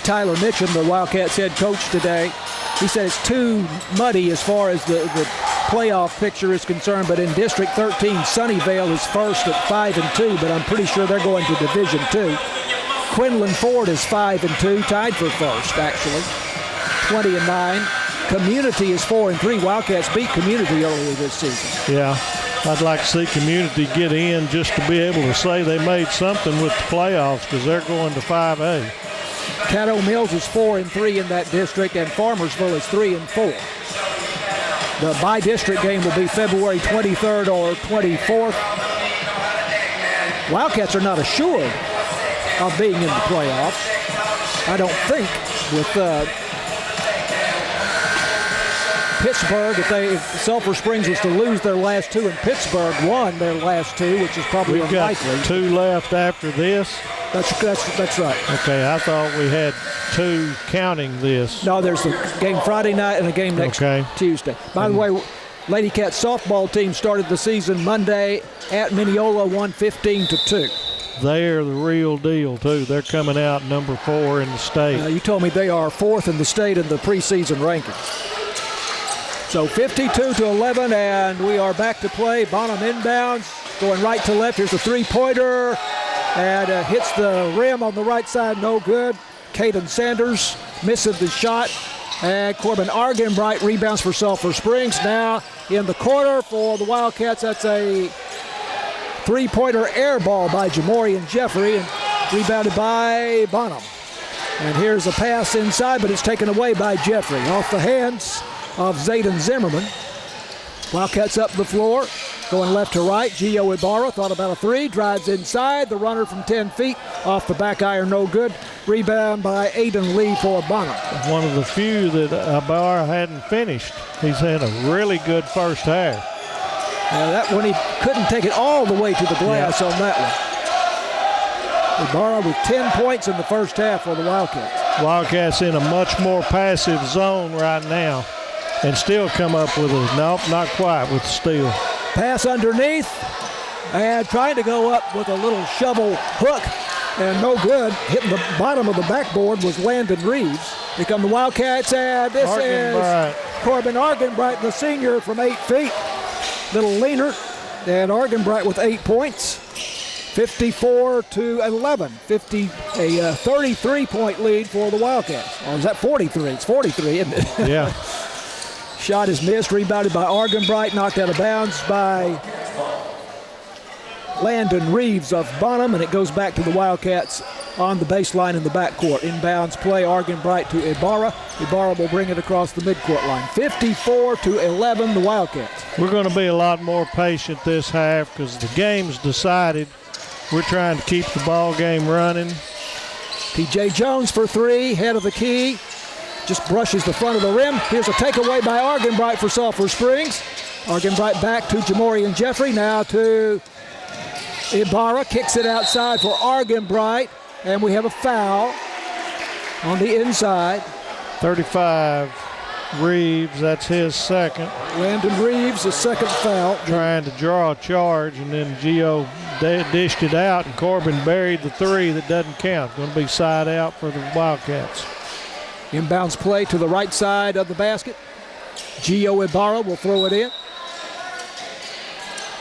Tyler Mitchum, the Wildcats head coach today. He said it's too muddy as far as the playoff picture is concerned, but in District 13, Sunnyvale is first at 5-2, but I'm pretty sure they're going to Division II. Quinlan Ford is 5-2, tied for first, actually, 20-9. Community is 4-3. Wildcats beat Community earlier this season. Yeah, I'd like to see Community get in just to be able to say they made something with the playoffs because they're going to 5A. Caddo Mills is 4-3 in that district, and Farmersville is 3-4. The by-district game will be February 23rd or 24th. Wildcats are not assured of being in the playoffs, I don't think, with Pittsburgh. If Sulphur Springs was to lose their last two and Pittsburgh won their last two, which is probably unlikely. We've got 2 left after this. That's right. Okay, I thought we had 2 counting this. No, there's a game Friday night and a game next Tuesday. By the way, Lady Cats softball team started the season Monday at Mineola, won 15-2. They're the real deal, too. They're coming out number 4 in the state. You told me they are 4th in the state in the preseason rankings. So 52-11, and we are back to play. Bonham inbounds, going right to left. Here's a three-pointer, and hits the rim on the right side, no good. Caden Sanders missing the shot, and Corbin Argenbright rebounds for Sulphur Springs. Now in the corner for the Wildcats, that's a three-pointer air ball by Jamorian Jeffrey, and rebounded by Bonham. And here's a pass inside, but it's taken away by Jeffrey off the hands of Zayden Zimmerman. Wildcats up the floor, going left to right. Gio Ibarra thought about a three, drives inside. The runner from 10 feet off the back iron, no good. Rebound by Aiden Lee for Bonham. One of the few that Ibarra hadn't finished. He's had a really good first half. That one, he couldn't take it all the way to the glass on that one. Ibarra with 10 points in the first half for the Wildcats. Wildcats in a much more passive zone right now. And still come up with a, nope, not quite with the steal. Pass underneath, and trying to go up with a little shovel hook, and no good. Hitting the bottom of the backboard was Landon Reeves. Here come the Wildcats, and this is Corbin Argenbright, the senior from 8 feet. Little leaner, and Argenbright with 8 points. 54-11, a 33-point lead for the Wildcats. Or is that 43? It's 43, isn't it? Yeah. Shot is missed, rebounded by Argenbright, knocked out of bounds by Landon Reeves of Bonham, and it goes back to the Wildcats on the baseline in the backcourt. Inbounds play, Argenbright to Ibarra. Ibarra will bring it across the midcourt line. 54-11, the Wildcats. We're going to be a lot more patient this half because the game's decided. We're trying to keep the ball game running. T.J. Jones for three, head of the key. Just brushes the front of the rim. Here's a takeaway by Argenbright for Sulphur Springs. Argenbright back to Jamorian Jeffrey. Now to Ibarra. Kicks it outside for Argenbright. And we have a foul on the inside. 35, Reeves. That's his second. Landon Reeves, the second foul. Trying to draw a charge, and then Gio dished it out, and Corbin buried the three that doesn't count. Going to be side out for the Wildcats. Inbounds play to the right side of the basket. Gio Ibarra will throw it in.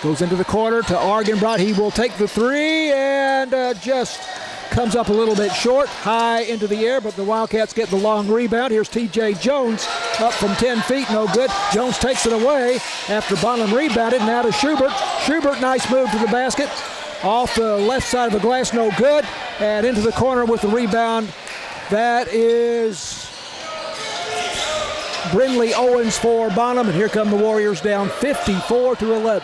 Goes into the corner to Argenbright. He will take the three and just comes up a little bit short, high into the air, but the Wildcats get the long rebound. Here's T.J. Jones up from 10 feet, no good. Jones takes it away after Bonham rebounded. Now to Schubert. Schubert, nice move to the basket. Off the left side of the glass, no good. And into the corner with the rebound. That is Brindley Owens for Bonham, and here come the Warriors down 54-11.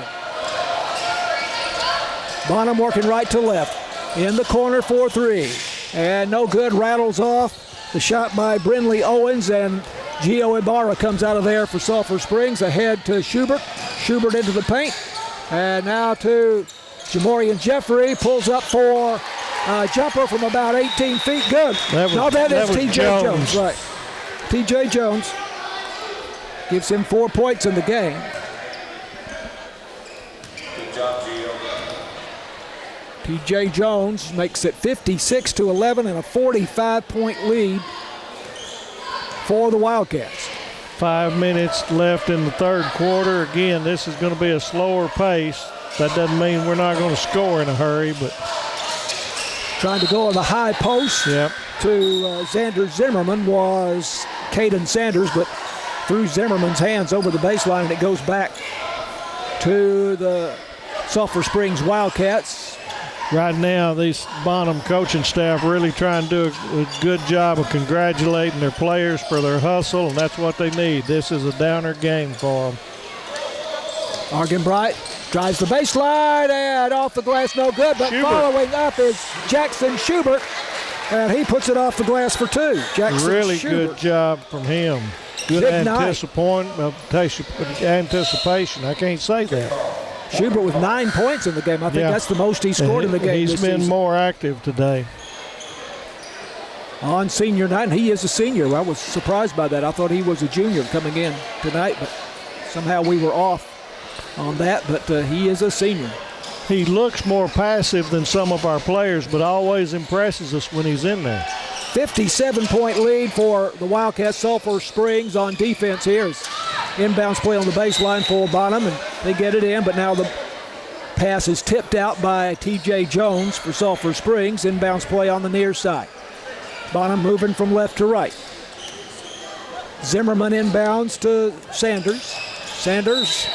Bonham working right to left. In the corner for three. And no good, rattles off. The shot by Brindley Owens, and Gio Ibarra comes out of there for Sulphur Springs. Ahead to Schubert. Schubert into the paint. And now to Jamorian Jeffrey. Pulls up for a jumper from about 18 feet. Good. That is T.J. Jones. Right. T.J. Jones gives him 4 points in the game. Good job, Gio. T.J. Jones makes it 56-11 and a 45-point lead for the Wildcats. 5 minutes left in the third quarter. Again, this is going to be a slower pace. That doesn't mean we're not going to score in a hurry, but trying to go on the high post to Xander Zimmerman was Caden Sanders, but through Zimmerman's hands over the baseline, and it goes back to the Sulphur Springs Wildcats. Right now, these Bonham coaching staff really trying to do a good job of congratulating their players for their hustle, and that's what they need. This is a downer game for them. Argenbright drives the baseline, and off the glass, no good, but Schubert. Following up is Jackson Schubert, and he puts it off the glass for two. Jackson really Schubert. Good job from him. Good anticipation. I can't say that. Schubert with 9 points in the game. I think that's the most he scored in the game. He's been more active today. On senior night, and he is a senior. I was surprised by that. I thought he was a junior coming in tonight, but somehow we were off on that, but he is a senior. He looks more passive than some of our players, but always impresses us when he's in there. 57-point lead for the Wildcats. Sulphur Springs on defense here. Inbounds play on the baseline for Bonham, and they get it in, but now the pass is tipped out by T.J. Jones for Sulphur Springs. Inbounds play on the near side. Bonham moving from left to right. Zimmerman inbounds to Sanders. Sanders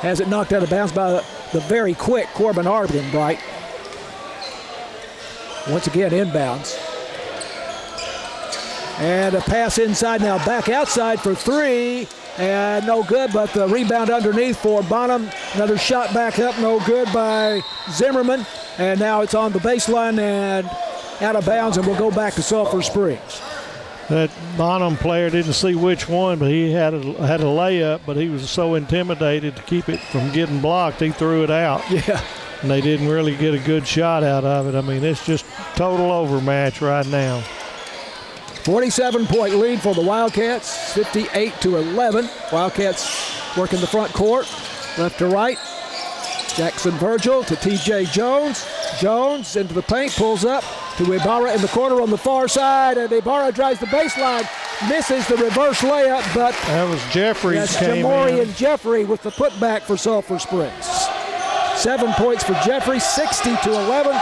has it knocked out of bounds by the very quick Corbin Argenbright. Once again, inbounds. And a pass inside, now back outside for three. And no good, but the rebound underneath for Bonham. Another shot back up, no good by Zimmerman. And now it's on the baseline and out of bounds, and we'll go back to Sulphur Springs. That Bonham player didn't see which one, but he had a layup, but he was so intimidated to keep it from getting blocked, he threw it out. Yeah. And they didn't really get a good shot out of it. I mean, it's just total overmatch right now. 47-point lead for the Wildcats, 58-11. Wildcats working the front court, left to right. Jackson Virgil to T.J. Jones. Jones into the paint, pulls up to Ibarra in the corner on the far side, and Ibarra drives the baseline, misses the reverse layup, but that was Jeffrey. That's Jamorian Jeffrey with the putback for Sulphur Springs. 7 points for Jeffrey, 60-11.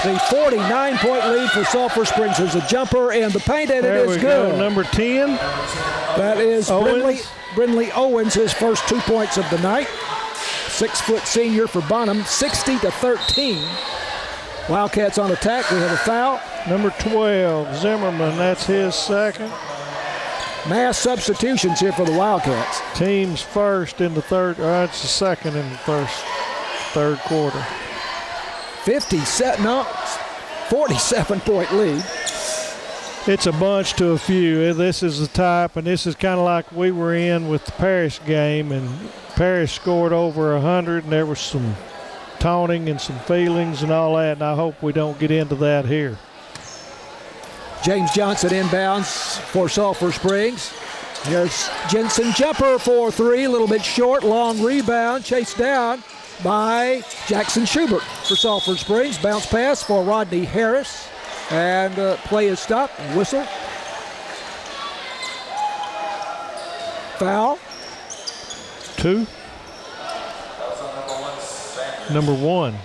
The 49-point lead for Sulphur Springs. There's a jumper in the paint, and it is good. Number 10. That is Brindley Owens, his first 2 points of the night. 6-foot senior for Bonham, 60-13. Wildcats on attack. We have a foul. Number 12, Zimmerman, that's his second. Mass substitutions here for the Wildcats. Team's first in the third, or it's the second in the third quarter. 47-point lead. It's a bunch to a few. This is the type, and this is kind of like we were in with the Parrish game, and Parrish scored over 100, and there was some taunting and some feelings and all that, and I hope we don't get into that here. James Johnson inbounds for Sulphur Springs. Here's Jensen jumper for three, a little bit short, long rebound, chased down by Jackson Schubert for Sulphur Springs. Bounce pass for Rodney Harris, and play is stopped. Whistle. Foul. 2. Number 1,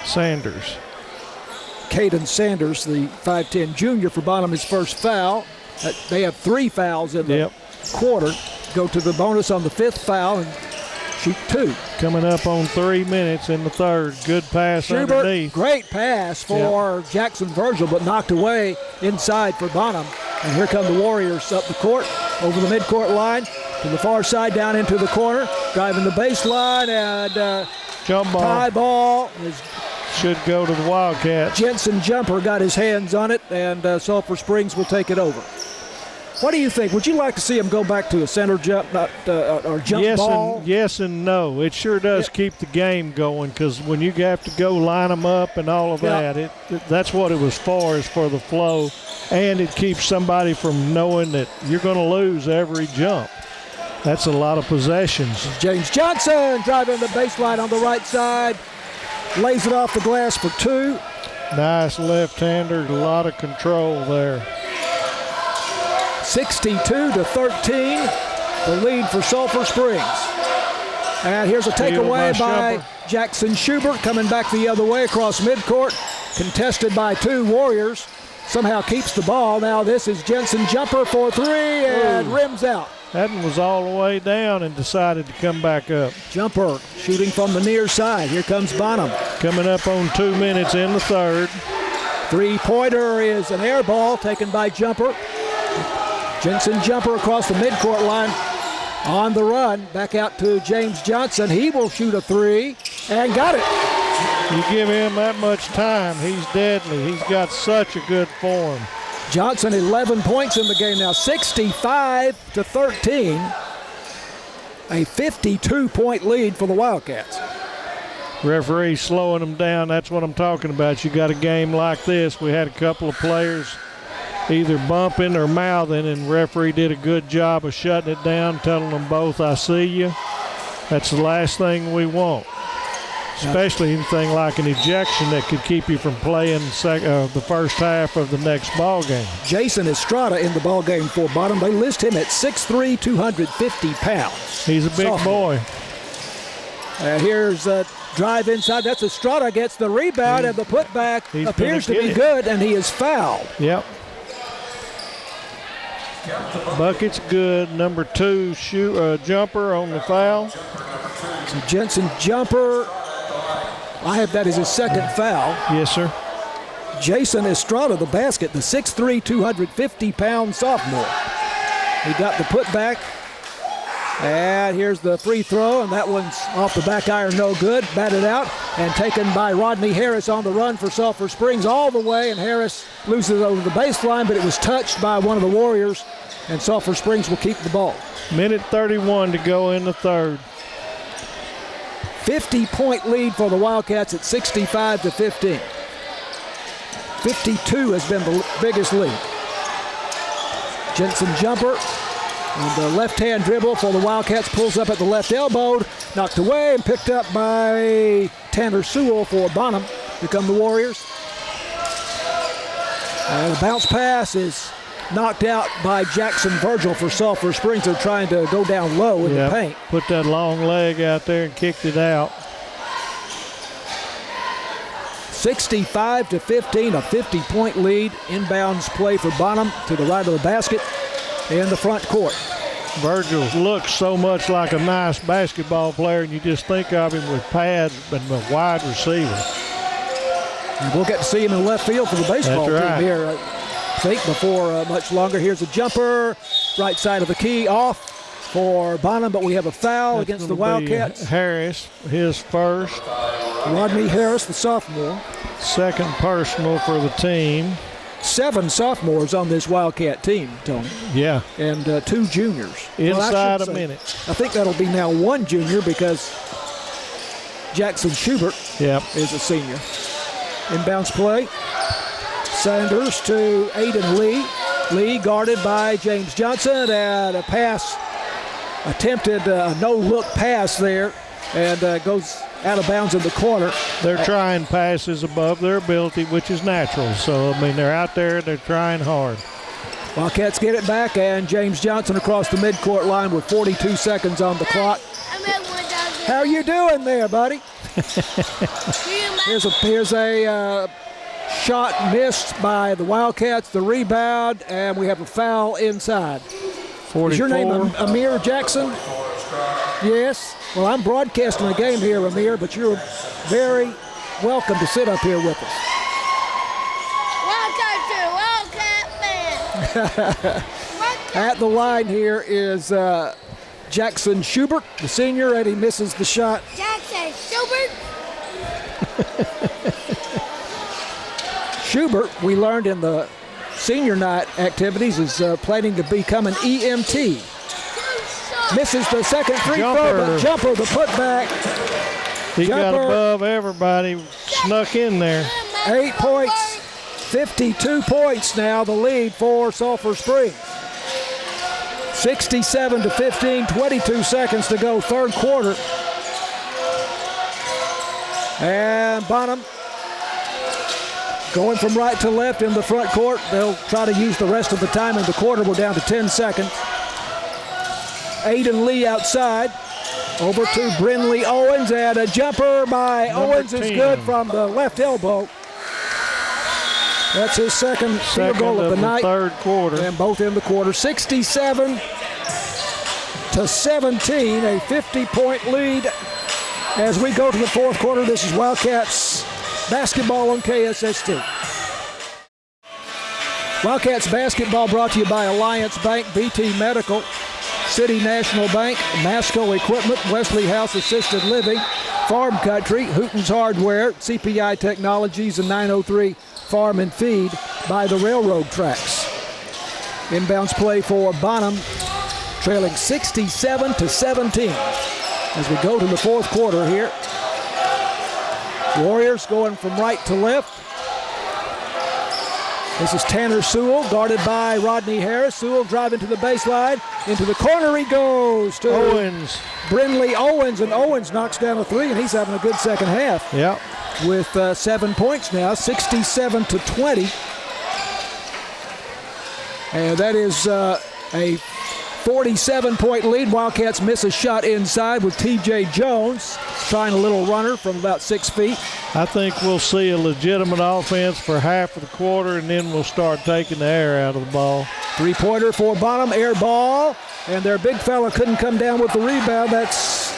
Sanders. Caden Sanders, the 5'10 junior for Bonham, his first foul. They have 3 fouls in the quarter. Go to the bonus on the 5th foul and shoot 2. Coming up on 3 minutes in the third. Good pass Schubert, underneath. Great pass for Jackson Virgil, but knocked away inside for Bonham. And here come the Warriors up the court, over the midcourt line, to the far side, down into the corner, driving the baseline, and jump ball. Tie ball should go to the Wildcats. Jensen jumper got his hands on it, and Sulphur Springs will take it over. What do you think? Would you like to see him go back to a center jump, or jump ball? Yes and no. It sure does keep the game going, because when you have to go line them up and all of that, that's what it was for, is for the flow, and it keeps somebody from knowing that you're going to lose every jump. That's a lot of possessions. James Johnson driving the baseline on the right side. Lays it off the glass for 2. Nice left-hander, a lot of control there. 62-13, the lead for Sulphur Springs. And here's a takeaway by Jackson Schubert, coming back the other way across midcourt, contested by 2 Warriors. Somehow keeps the ball. Now this is Jensen jumper for 3 and rims out. That one was all the way down and decided to come back up. Jumper shooting from the near side. Here comes Bonham. Coming up on 2 minutes in the third. 3-pointer is an air ball taken by Jumper. Jensen jumper across the midcourt line on the run. Back out to James Johnson. He will shoot a 3 and got it. You give him that much time, he's deadly. He's got such a good form. Johnson 11 points in the game now, 65-13. A 52-point lead for the Wildcats. Referee slowing them down. That's what I'm talking about. You got a game like this. We had a couple of players either bumping or mouthing, and referee did a good job of shutting it down, telling them both, I see you. That's the last thing we want. Especially anything like an ejection that could keep you from playing the first half of the next ball game. Jason Estrada in the ball game for Bonham. They list him at 6'3", 250 pounds. He's a big boy. Here's a drive inside. That's Estrada, gets the rebound, and the putback appears to be good, and he is fouled. Yep. Bucket's good. Number 2 jumper on the foul. So Jensen jumper. I have that as his second foul. Yes, sir. Jason Estrada, the basket, the 6'3", 250-pound sophomore. He got the putback. And here's the free throw, and that one's off the back iron, no good. Batted out and taken by Rodney Harris on the run for Sulphur Springs all the way, and Harris loses over the baseline, but it was touched by one of the Warriors, and Sulphur Springs will keep the ball. Minute 31 to go in the third. 50-point lead for the Wildcats at 65-15. 52 has been the biggest lead. Jensen jumper and the left-hand dribble for the Wildcats, pulls up at the left elbow, knocked away and picked up by Tanner Sewell for Bonham. Here come the Warriors. And the bounce pass is knocked out by Jackson Virgil for Sulphur Springs. They're trying to go down low in the paint. Put that long leg out there and kicked it out. 65-15, a 50-point lead. Inbounds play for Bonham to the right of the basket in the front court. Virgil looks so much like a nice basketball player, and you just think of him with pads and a wide receiver. And we'll get to see him in left field for the baseball team here, I think, before much longer. Here's a jumper, right side of the key, off for Bonham, but we have a foul against the Wildcats. Harris, his first. Rodney Harris, the sophomore. Second personal for the team. 7 sophomores on this Wildcat team, Tony. Yeah. And 2 juniors. Inside a minute. I think that'll be now 1 junior because Jackson Schubert is a senior. Inbounds play. Sanders to Aiden Lee. Lee guarded by James Johnson, and a pass attempted, a no-look pass there, and goes out of bounds in the corner. They're trying passes above their ability, which is natural. So, I mean, they're out there, they're trying hard. Wildcats get it back, and James Johnson across the midcourt line with 42 seconds on the clock. How you doing there, buddy? Here's a shot missed by the Wildcats, the rebound, and we have a foul inside. 44. Is your name Amir Jackson? Yes. Well, I'm broadcasting the game here, Amir, but you're very welcome to sit up here with us. Wildcat fan. At the line here is Jackson Schubert, the senior, and he misses the shot. Jackson Schubert. Schubert, we learned in the senior night activities, is planning to become an EMT. Misses the second free throw, but Jumper, the putback. He got above everybody, snuck in there. 8 points, 52 points now, the lead for Sulphur Springs. 67-15, 22 seconds to go, third quarter. And Bonham going from right to left in the front court. They'll try to use the rest of the time in the quarter. We're down to 10 seconds. Aiden Lee outside. Over to Brinley Owens, and a jumper by Owens is good from the left elbow. That's his second field goal of the night. Third quarter. And both in the quarter. 67-17, a 50-point lead. As we go to the fourth quarter, this is Wildcats basketball on KSST. Wildcats basketball brought to you by Alliance Bank, BT Medical, City National Bank, Masco Equipment, Wesley House Assisted Living, Farm Country, Hooten's Hardware, CPI Technologies, and 903 Farm and Feed by the railroad tracks. Inbounds play for Bonham, trailing 67-17 as we go to the fourth quarter here. Warriors going from right to left. This is Tanner Sewell, guarded by Rodney Harris. Sewell driving to the baseline. Into the corner he goes to Owens. Brinley Owens, and Owens knocks down a three, and he's having a good second half. Yep. With 7 points now, 67-20. And that is a 47-point lead. Wildcats miss a shot inside with T.J. Jones trying a little runner from about 6 feet. I think we'll see a legitimate offense for half of the quarter, and then we'll start taking the air out of the ball. Three-pointer for Bonham, air ball, and their big fella couldn't come down with the rebound. That's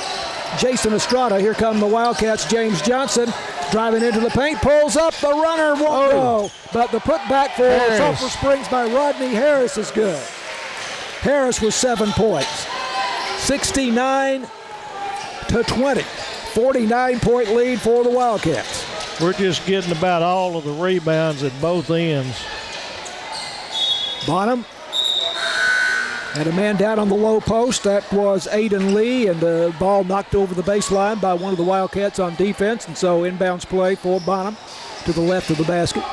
Jason Estrada. Here come the Wildcats. James Johnson driving into the paint, pulls up, the runner won't go. But the putback for Sulphur Springs by Rodney Harris is good. Harris with 7 points. 69-20. 49-point lead for the Wildcats. We're just getting about all of the rebounds at both ends. Bonham had a man down on the low post. That was Aiden Lee, and the ball knocked over the baseline by one of the Wildcats on defense, and so inbounds play for Bonham to the left of the basket.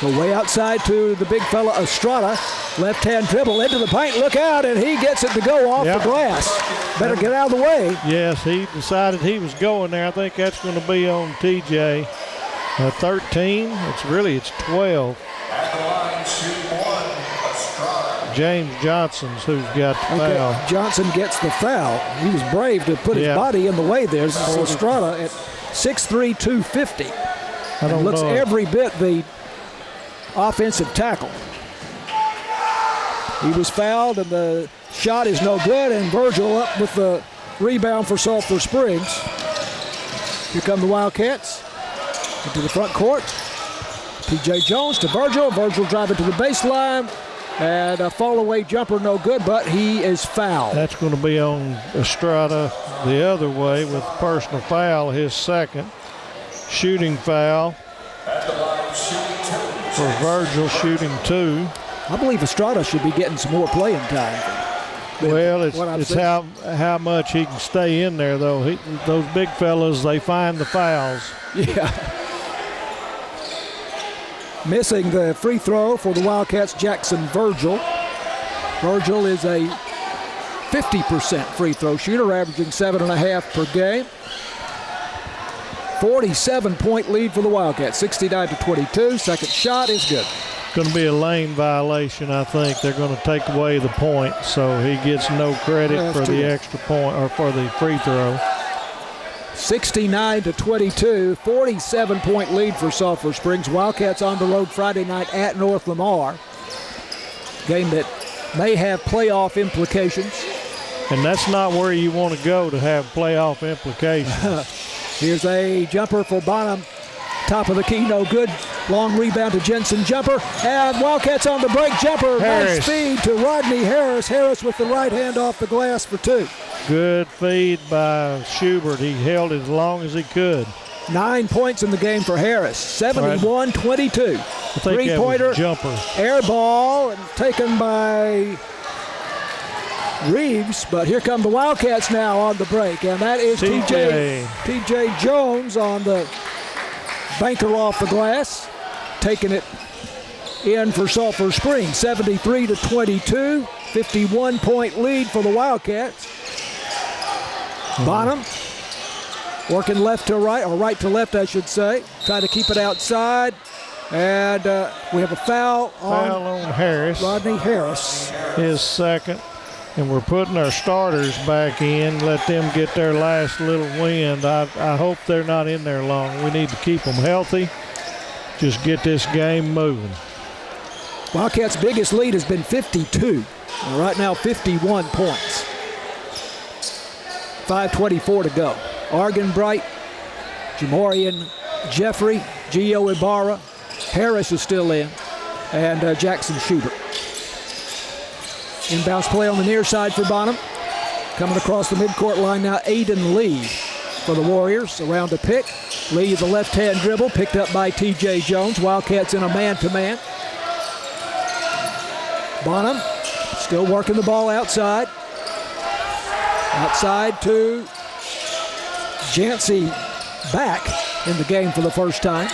So way outside to the big fella Estrada. Left-hand dribble into the paint. Look out, and he gets it to go off the glass. Better get out of the way. Yes, he decided he was going there. I think that's going to be on TJ. 13. It's 12. James Johnson's who's got the foul. Johnson gets the foul. He was brave to put his body in the way there. So Estrada at 6'3", 250. And looks every bit the offensive tackle. He was fouled, and the shot is no good, and Virgil up with the rebound for Sulphur Springs. Here come the Wildcats into the front court. T.J. Jones to Virgil. Virgil driving to the baseline. And a fall-away jumper, no good, but he is fouled. That's going to be on Estrada the other way with personal foul, his second. Shooting foul for Virgil, shooting 2. I believe Estrada should be getting some more playing time. Well, it's how much he can stay in there, though. Those big fellas, they find the fouls. Yeah. Missing the free throw for the Wildcats, Jackson Virgil. Virgil is a 50% free throw shooter, averaging 7.5 per game. 47-point lead for the Wildcats, 69-22. Second shot is good. Going to be a lane violation, I think. They're going to take away the point, so he gets no credit for the extra point or for the free throw. 69-22, 47-point lead for Sulphur Springs. Wildcats on the road Friday night at North Lamar. Game that may have playoff implications. And that's not where you want to go to have playoff implications. Here's a jumper for Bonham. Top of the key, no good. Long rebound to Jensen, jumper. And Wildcats on the break, jumper. Nice feed to Rodney Harris. Harris with the right hand off the glass for 2. Good feed by Schubert. He held it as long as he could. 9 points in the game for Harris. 71-22. Three-pointer, jumper. Air ball, and taken by Reeves. But here come the Wildcats now on the break. And that is T.J. Jones on the banker off the glass. Taking it in for Sulphur Springs. 73-22. 51-point lead for the Wildcats. Bonham working left to right, or right to left, I should say. Trying to keep it outside. And we have a foul on Harris. Rodney Harris. His second. And we're putting our starters back in, let them get their last little wind. I hope they're not in there long. We need to keep them healthy. Just get this game moving. Wildcats' biggest lead has been 52. And right now, 51 points. 5:24 to go. Argenbright, Jamorian Jeffrey, Gio Ibarra, Harris is still in, and Jackson Schubert. Inbounds play on the near side for Bonham. Coming across the midcourt line now, Aiden Lee for the Warriors. Around the pick. Lee, the left-hand dribble, picked up by T.J. Jones. Wildcats in a man-to-man. Bonham still working the ball outside. Outside to Jancy back in the game for the first time.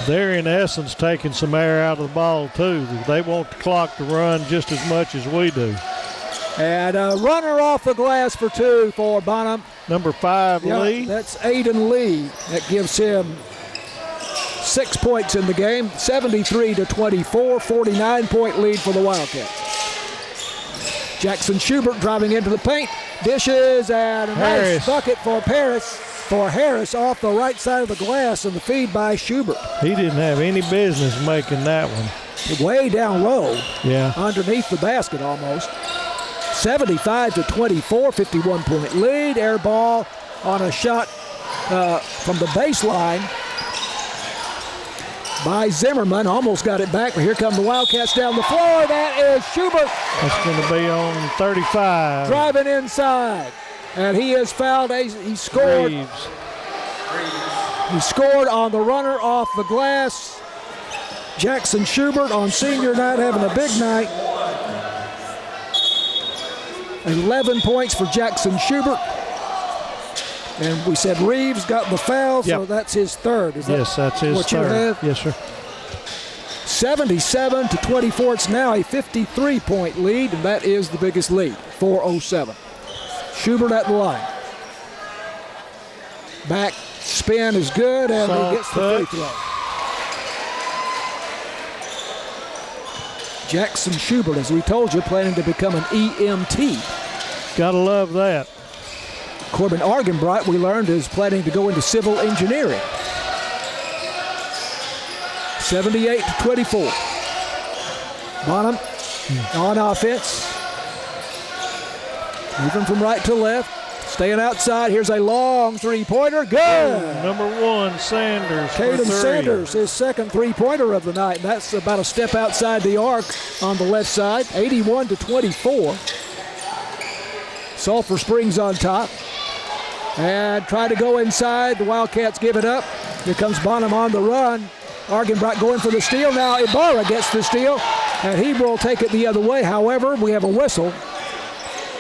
They're in essence taking some air out of the ball too. They want the clock to run just as much as we do. And a runner off the glass for 2 for Bonham. Number 5, Lee. That's Aiden Lee. That gives him 6 points in the game. 73-24, 49-point lead for the Wildcats. Jackson Schubert driving into the paint. Dishes and a nice bucket for Harris off the right side of the glass, and the feed by Schubert. He didn't have any business making that one. Way down low. Yeah. Underneath the basket almost. 75-24, 51-point lead. Air ball on a shot from the baseline by Zimmerman. Almost got it back, but here come the Wildcats down the floor. That is Schubert. That's going to be on 35. Driving inside. And he is fouled. He scored. Reeves. He scored on the runner off the glass. Jackson Schubert on senior night having a big night. 11 points for Jackson Schubert. And we said Reeves got the foul, so that's his third. Yes, that's his what third. You have? Yes, sir. 77-24. It's now a 53-point lead, and that is the biggest lead. 4:07. Schubert at the line. Back spin is good, and he gets the free throw. Jackson Schubert, as we told you, planning to become an EMT. Gotta love that. Corbin Argenbright, we learned, is planning to go into civil engineering. 78-24. Bonham on offense. Moving from right to left. staying outside. Here's a long three-pointer. Good. Number 1, Sanders. Caden Sanders, his second three-pointer of the night. That's about a step outside the arc on the left side. 81-24. Sulphur Springs on top. And try to go inside. The Wildcats give it up. Here comes Bonham on the run. Argenbright going for the steal. Now Ibarra gets the steal, and he will take it the other way. However, we have a whistle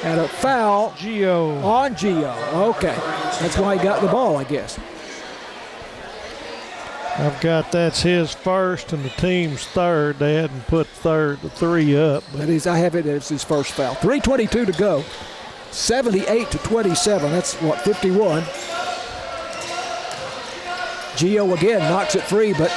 and a foul on Gio. Okay. That's why he got the ball, I guess. I've got that's his first and the team's third. They hadn't put the 3 up. I have it as his first foul. 3:22 to go. 78-27. That's, 51. Gio again knocks it free, but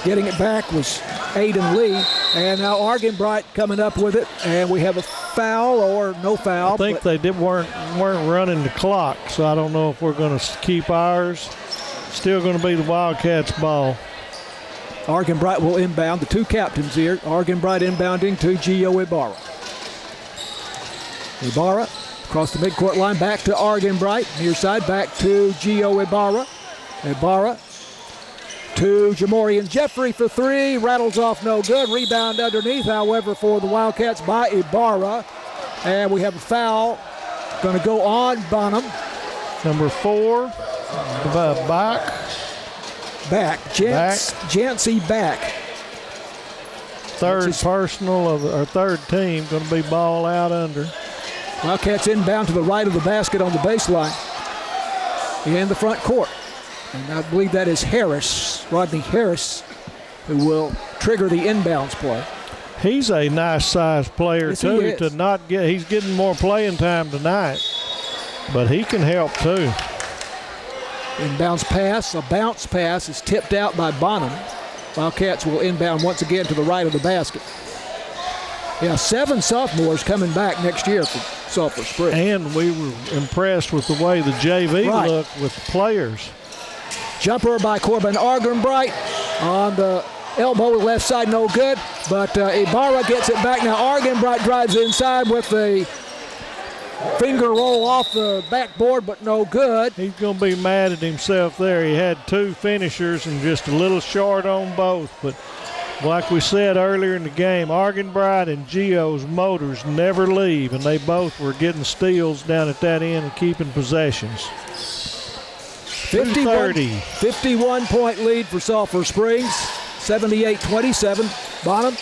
getting it back was Aiden Lee. And now Argenbright coming up with it, and we have a foul or no foul. I think they weren't running the clock, so I don't know if we're going to keep ours. Still going to be the Wildcats' ball. Argenbright will inbound. The two captains here. Argenbright inbounding to Gio Ibarra. Ibarra across the midcourt line, back to Argenbright. Near side, back to Gio Ibarra. Ibarra to Jamorian Jeffrey for 3. Rattles off, no good. Rebound underneath, however, for the Wildcats by Ibarra. And we have a foul going to go on Bonham. Number 4, Jancy back. Third personal of our third team, going to be ball out under. Wildcats inbound to the right of the basket on the baseline in the front court. And I believe that is Rodney Harris, who will trigger the inbounds play. He's a nice sized player, yes, too. He's getting more playing time tonight, but he can help too. Inbounds pass, a bounce pass is tipped out by Bonham. Wildcats will inbound once again to the right of the basket. Yeah, 7 sophomores coming back next year for Sulphur Springs. And we were impressed with the way the JV looked with the players. Jumper by Corbin Argenbright on the elbow, left side, no good. But Ibarra gets it back. Now Argenbright drives inside with the finger roll off the backboard, but no good. He's going to be mad at himself there. He had 2 finishers and just a little short on both. But like we said earlier in the game, Argenbright and Gio's motors never leave, and they both were getting steals down at that end and keeping possessions. 51-point lead for Sulphur Springs, 78-27. Bonham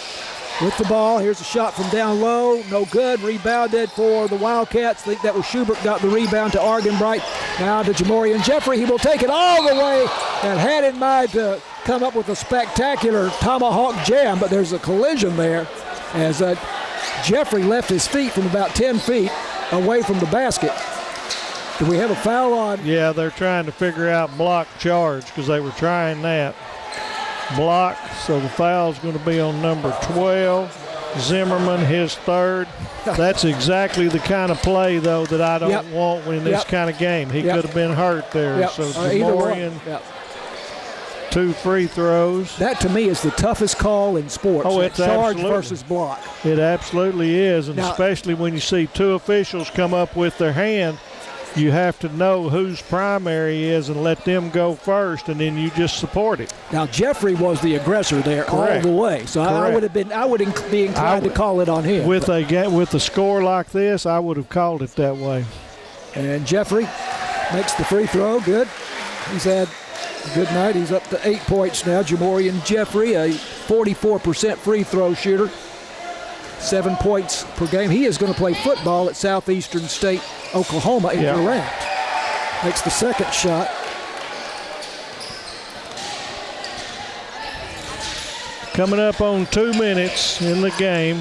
with the ball. Here's a shot from down low. No good. Rebounded for the Wildcats. I think that was Schubert got the rebound to Argenbright. Now to Jamorian Jeffrey. He will take it all the way and had in mind to come up with a spectacular tomahawk jam, but there's a collision there as Jeffrey left his feet from about 10 feet away from the basket. Do we have a foul on? Yeah, they're trying to figure out block charge because they were trying that. Block, so the foul's going to be on number 12, Zimmerman, his third. That's exactly the kind of play, though, that I don't want in this kind of game. He could have been hurt there. So Jamorian, 2 free throws. That, to me, is the toughest call in sports. Oh, it's charge versus block. It absolutely is, and especially when you see 2 officials come up with their hand, you have to know whose primary is and let them go first, and then you just support it. Now Jeffrey was the aggressor there all the way, so I would be inclined to call it on him. With a score like this, I would have called it that way. And Jeffrey makes the free throw. Good. He's had a good night. He's up to 8 points now. Jamorian Jeffrey, a 44% free throw shooter. 7 points per game. He is going to play football at Southeastern State, Oklahoma in Durant. Makes the second shot. Coming up on 2 minutes in the game.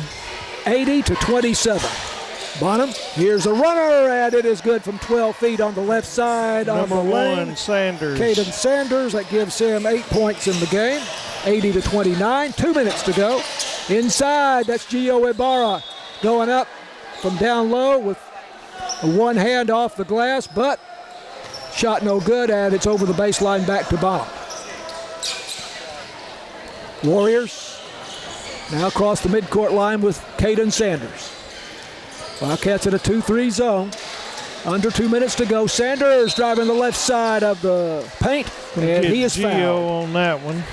80-27. Bonham, here's a runner, and it is good from 12 feet on the left side. Number on the 1, lane. Sanders. Caden Sanders, that gives him 8 points in the game. 80-29, 2 minutes to go. Inside, that's Gio Ibarra going up from down low with one hand off the glass, but shot no good, and it's over the baseline back to Bonham. Warriors now across the midcourt line with Caden Sanders. Wildcats in a 2-3 zone. Under 2 minutes to go. Sanders driving the left side of the paint, and he is fouled. Gio on that one.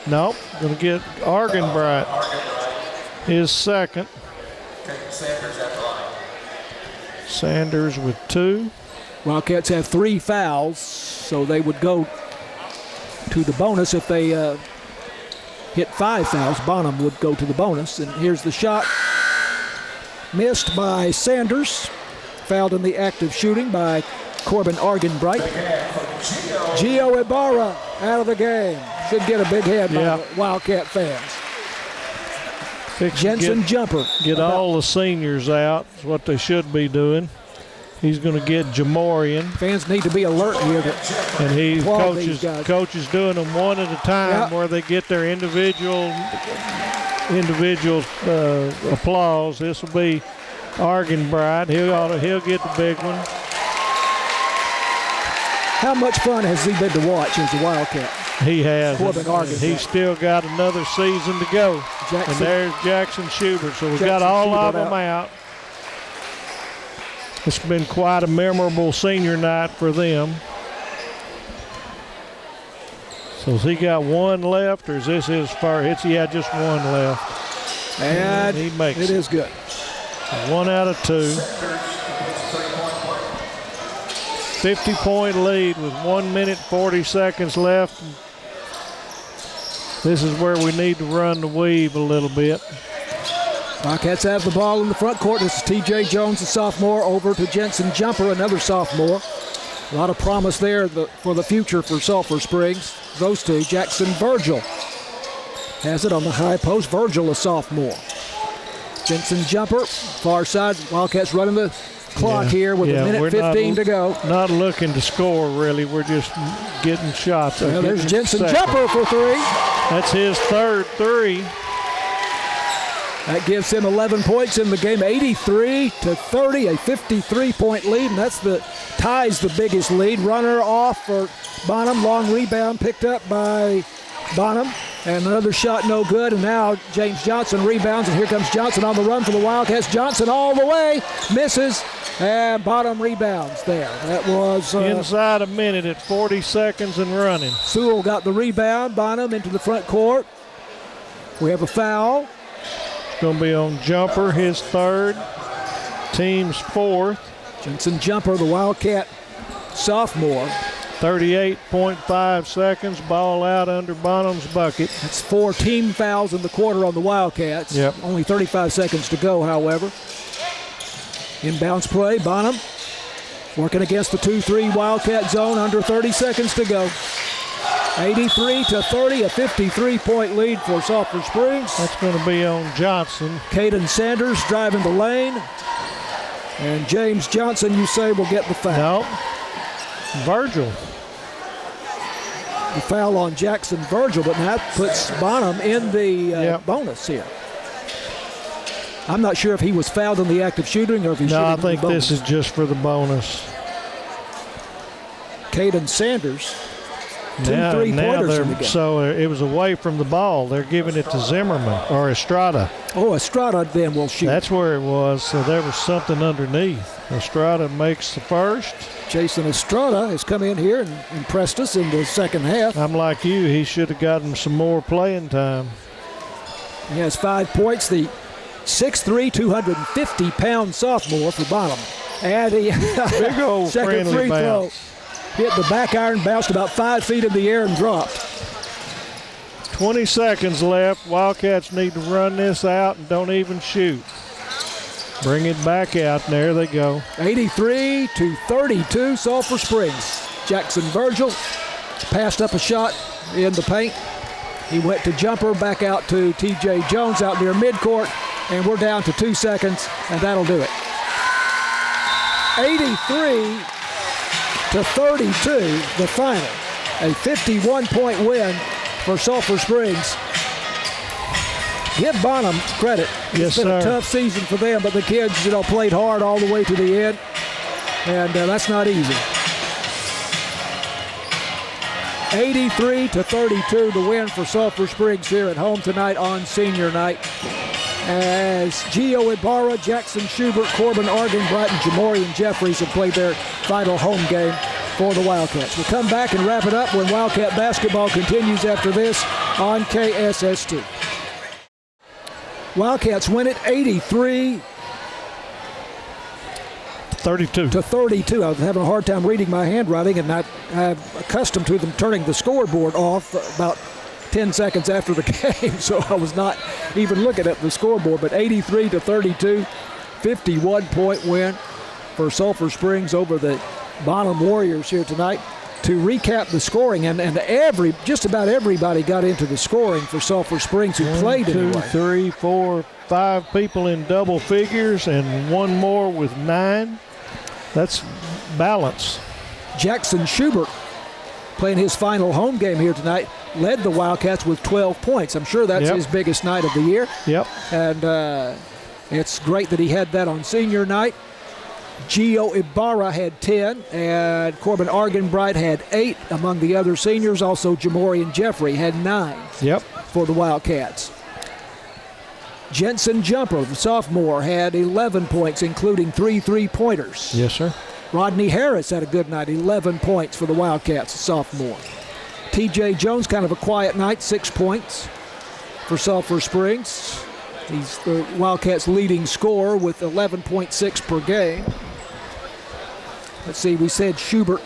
Nope, going to get Argenbright his second. Sanders at the line. Sanders with 2. Wildcats have 3 fouls, so they would go to the bonus. If they hit 5 fouls, Bonham would go to the bonus. And here's the shot. Missed by Sanders. Fouled in the act of shooting by Corbin Argenbright. Gio Ibarra out of the game. Should get a big head by the Wildcat fans. Jensen jumper. Get all the seniors out is what they should be doing. He's going to get Jamorian. Fans need to be alert here. And coaches doing them one at a time where they get their individual applause. This will be Argenbright. He'll get the big one. How much fun has he been to watch as a Wildcat? He has. Corbin Argenbright. He's still got another season to go. And there's Jackson Schubert. So we've got all of them out. It's been quite a memorable senior night for them. So has he got one left, or is this his first? Just one left. And he makes it. It is good. 1 out of 2. 50-point lead with 1 minute 40 seconds left. This is where we need to run the weave a little bit. Wildcats have the ball in the front court. This is T.J. Jones, a sophomore, over to Jensen Jumper, another sophomore. A lot of promise there for the future for Sulphur Springs. Those two. Jackson Virgil has it on the high post. Virgil, a sophomore. Jensen Jumper, far side. Wildcats running the clock here with a minute 15 to go. Not looking to score, really. We're just getting shots. Well, there's Jensen Jumper for 3. That's his third 3. That gives him 11 points in the game, 83-30, a 53-point lead, and ties the biggest lead. Runner off for Bonham, long rebound picked up by Bonham, and another shot no good, and now James Johnson rebounds, and here comes Johnson on the run for the Wildcats. Johnson all the way, misses, and Bonham rebounds there. That was inside a minute at 40 seconds and running. Sewell got the rebound, Bonham into the front court. We have a foul. Going to be on Jumper, his third, team's fourth. Jensen Jumper, the Wildcat sophomore. 38.5 seconds, ball out under Bonham's bucket. That's 4 team fouls in the quarter on the Wildcats. Yep. Only 35 seconds to go, however. Inbounds play, Bonham working against the 2-3 Wildcat zone, under 30 seconds to go. 83-30, a 53-point lead for Sulphur Springs. That's going to be on Johnson. Caden Sanders driving the lane. And James Johnson, you say, will get the foul. No. Virgil. The foul on Jackson Virgil, but that puts Bonham in the bonus here. I'm not sure if he was fouled in the act of shooting or if he's shooting. No, I think this is just for the bonus. Caden Sanders. 2 3-pointers in the game. So it was away from the ball. They're giving it to Zimmerman or Estrada. Oh, Estrada then will shoot. That's where it was. So there was something underneath. Estrada makes the first. Jason Estrada has come in here and impressed us in the second half. I'm like you. He should have gotten some more playing time. He has 5 points. The 6'3", 250-pound sophomore for Bonham. And he big old second free throw. Bounce. Hit the back iron, bounced about 5 feet in the air and dropped. 20 seconds left. Wildcats need to run this out and don't even shoot. Bring it back out, and there they go. 83-32, Sulphur Springs. Jackson Virgil passed up a shot in the paint. He went to Jumper, back out to T.J. Jones out near midcourt, and we're down to 2 seconds, and that'll do it. 83-32, the final. A 51-point win for Sulphur Springs. Give Bonham credit. It's been a tough season for them, but the kids, played hard all the way to the end, and that's not easy. 83-32, the win for Sulphur Springs here at home tonight on senior night. as Gio Ibarra, Jackson Schubert, Corbin Argenbright, and Jamorian Jeffries have played their final home game for the Wildcats. We'll come back and wrap it up when Wildcat basketball continues after this on KSST. Wildcats win it 83-32. I was having a hard time reading my handwriting, and I'm accustomed to them turning the scoreboard off about 10 seconds after the game, so I was not even looking at the scoreboard. But 83-32, 51-point win for Sulphur Springs over the Bonham Warriors here tonight. To recap the scoring, and just about everybody got into the scoring for Sulphur Springs who played anyway. 1, 2, 3, 4, 5 people in double figures and one more with 9. That's balance. Jackson Schubert, playing his final home game here tonight, led the Wildcats with 12 points. I'm sure that's his biggest night of the year. Yep. And it's great that he had that on senior night. Gio Ibarra had 10, and Corbin Argenbright had 8 among the other seniors. Also, Jamorian Jeffrey had 9 for the Wildcats. Jensen Jumper, the sophomore, had 11 points, including 3 3-pointers. Yes, sir. Rodney Harris had a good night, 11 points for the Wildcats, sophomore. TJ Jones, kind of a quiet night, 6 points for Sulphur Springs. He's the Wildcats' leading scorer with 11.6 per game. Let's see, we said Schubert,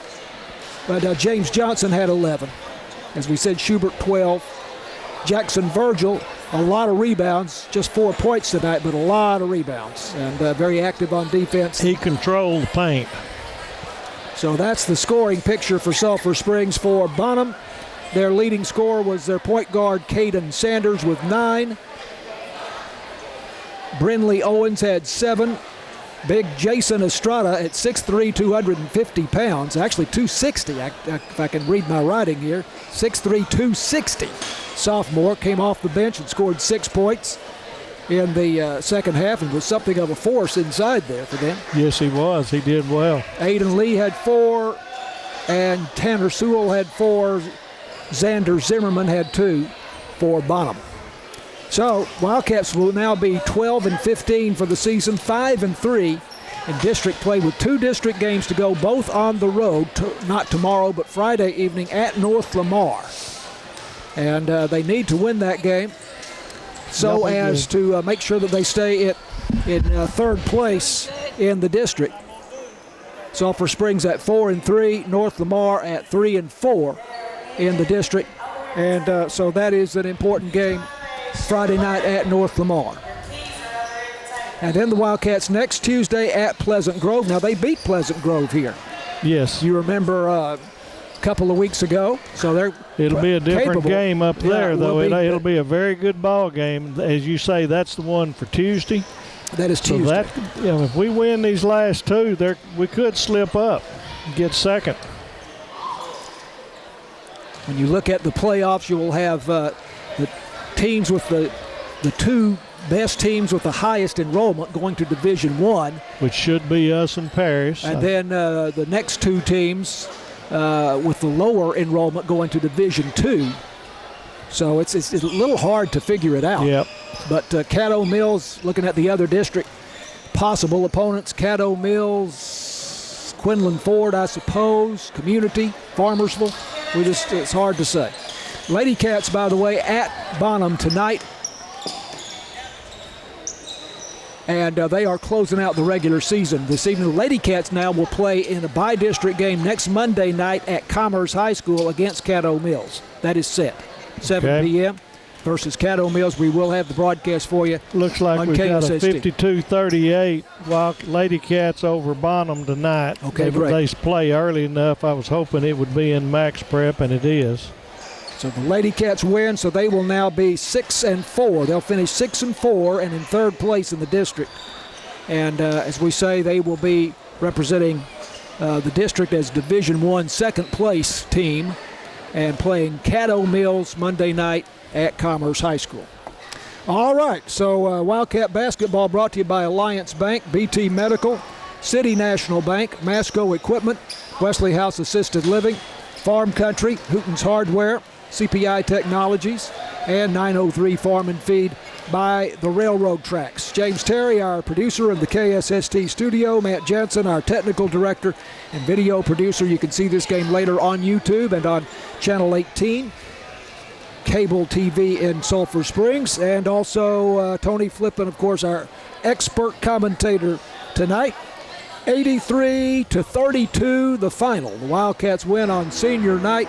but James Johnson had 11. As we said, Schubert 12. Jackson Virgil, a lot of rebounds, just 4 points tonight, but a lot of rebounds, and very active on defense. He controlled the paint. So that's the scoring picture for Sulphur Springs. For Bonham, their leading scorer was their point guard, Caden Sanders, with 9. Brinley Owens had 7. Big Jason Estrada at 6'3", 250 pounds, actually 260, if I can read my writing here. 6'3", 260. Sophomore came off the bench and scored 6 points in the second half and was something of a force inside there for them. Yes, he was. He did well. Aiden Lee had 4, and Tanner Sewell had 4. Xander Zimmerman had 2 for Bonham. So Wildcats will now be 12-15 for the season, 5-3 in district play with 2 district games to go, both on the road, not tomorrow, but Friday evening at North Lamar. And they need to win that game so as to make sure that they stay in third place in the district. Sulphur Springs at 4-3, North Lamar at 3-4 in the district. And so that is an important game Friday night at North Lamar. And then the Wildcats next Tuesday at Pleasant Grove. Now, they beat Pleasant Grove here. Yes. You remember a couple of weeks ago. So it'll be a different game up there, though. It'll be a very good ball game. As you say, that's the one for Tuesday. That is Tuesday. So if we win these last 2, we could slip up and get second. When you look at the playoffs, you will have the teams with the 2 best teams with the highest enrollment going to Division I. Which should be us and Paris. And then the next 2 teams with the lower enrollment going to Division II. So it's a little hard to figure it out. Yep. But Caddo Mills, looking at the other district possible opponents, Caddo Mills, Quinlan Ford, I suppose, Community, Farmersville. It's hard to say. Lady Cats, by the way, at Bonham tonight. And they are closing out the regular season this evening. The Lady Cats now will play in a by-district game next Monday night at Commerce High School against Caddo Mills. That is set. 7 p.m. versus Caddo Mills. We will have the broadcast for you. Looks like on we've KSST. got a 52-38 Lady Cats over Bonham tonight. Okay, great. They play early enough. I was hoping it would be in Max Prep, and it is. So the Lady Cats win, so they will now be 6-4. They'll finish 6-4 and in third place in the district. And as we say, they will be representing the district as Division I second place team and playing Caddo Mills Monday night at Commerce High School. All right, so Wildcat basketball brought to you by Alliance Bank, BT Medical, City National Bank, Masco Equipment, Wesley House Assisted Living, Farm Country, Hooten's Hardware, CPI Technologies, and 903 Farm and Feed by the railroad tracks. James Terry, our producer in the KSST studio. Matt Jensen, our technical director and video producer. You can see this game later on YouTube and on Channel 18. Cable TV in Sulphur Springs. And also Tony Flippin, of course, our expert commentator tonight. 83-32, the final. The Wildcats win on senior night.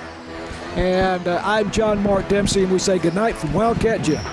And I'm John Mark Dempsey, and we say goodnight from Wildcat Gym.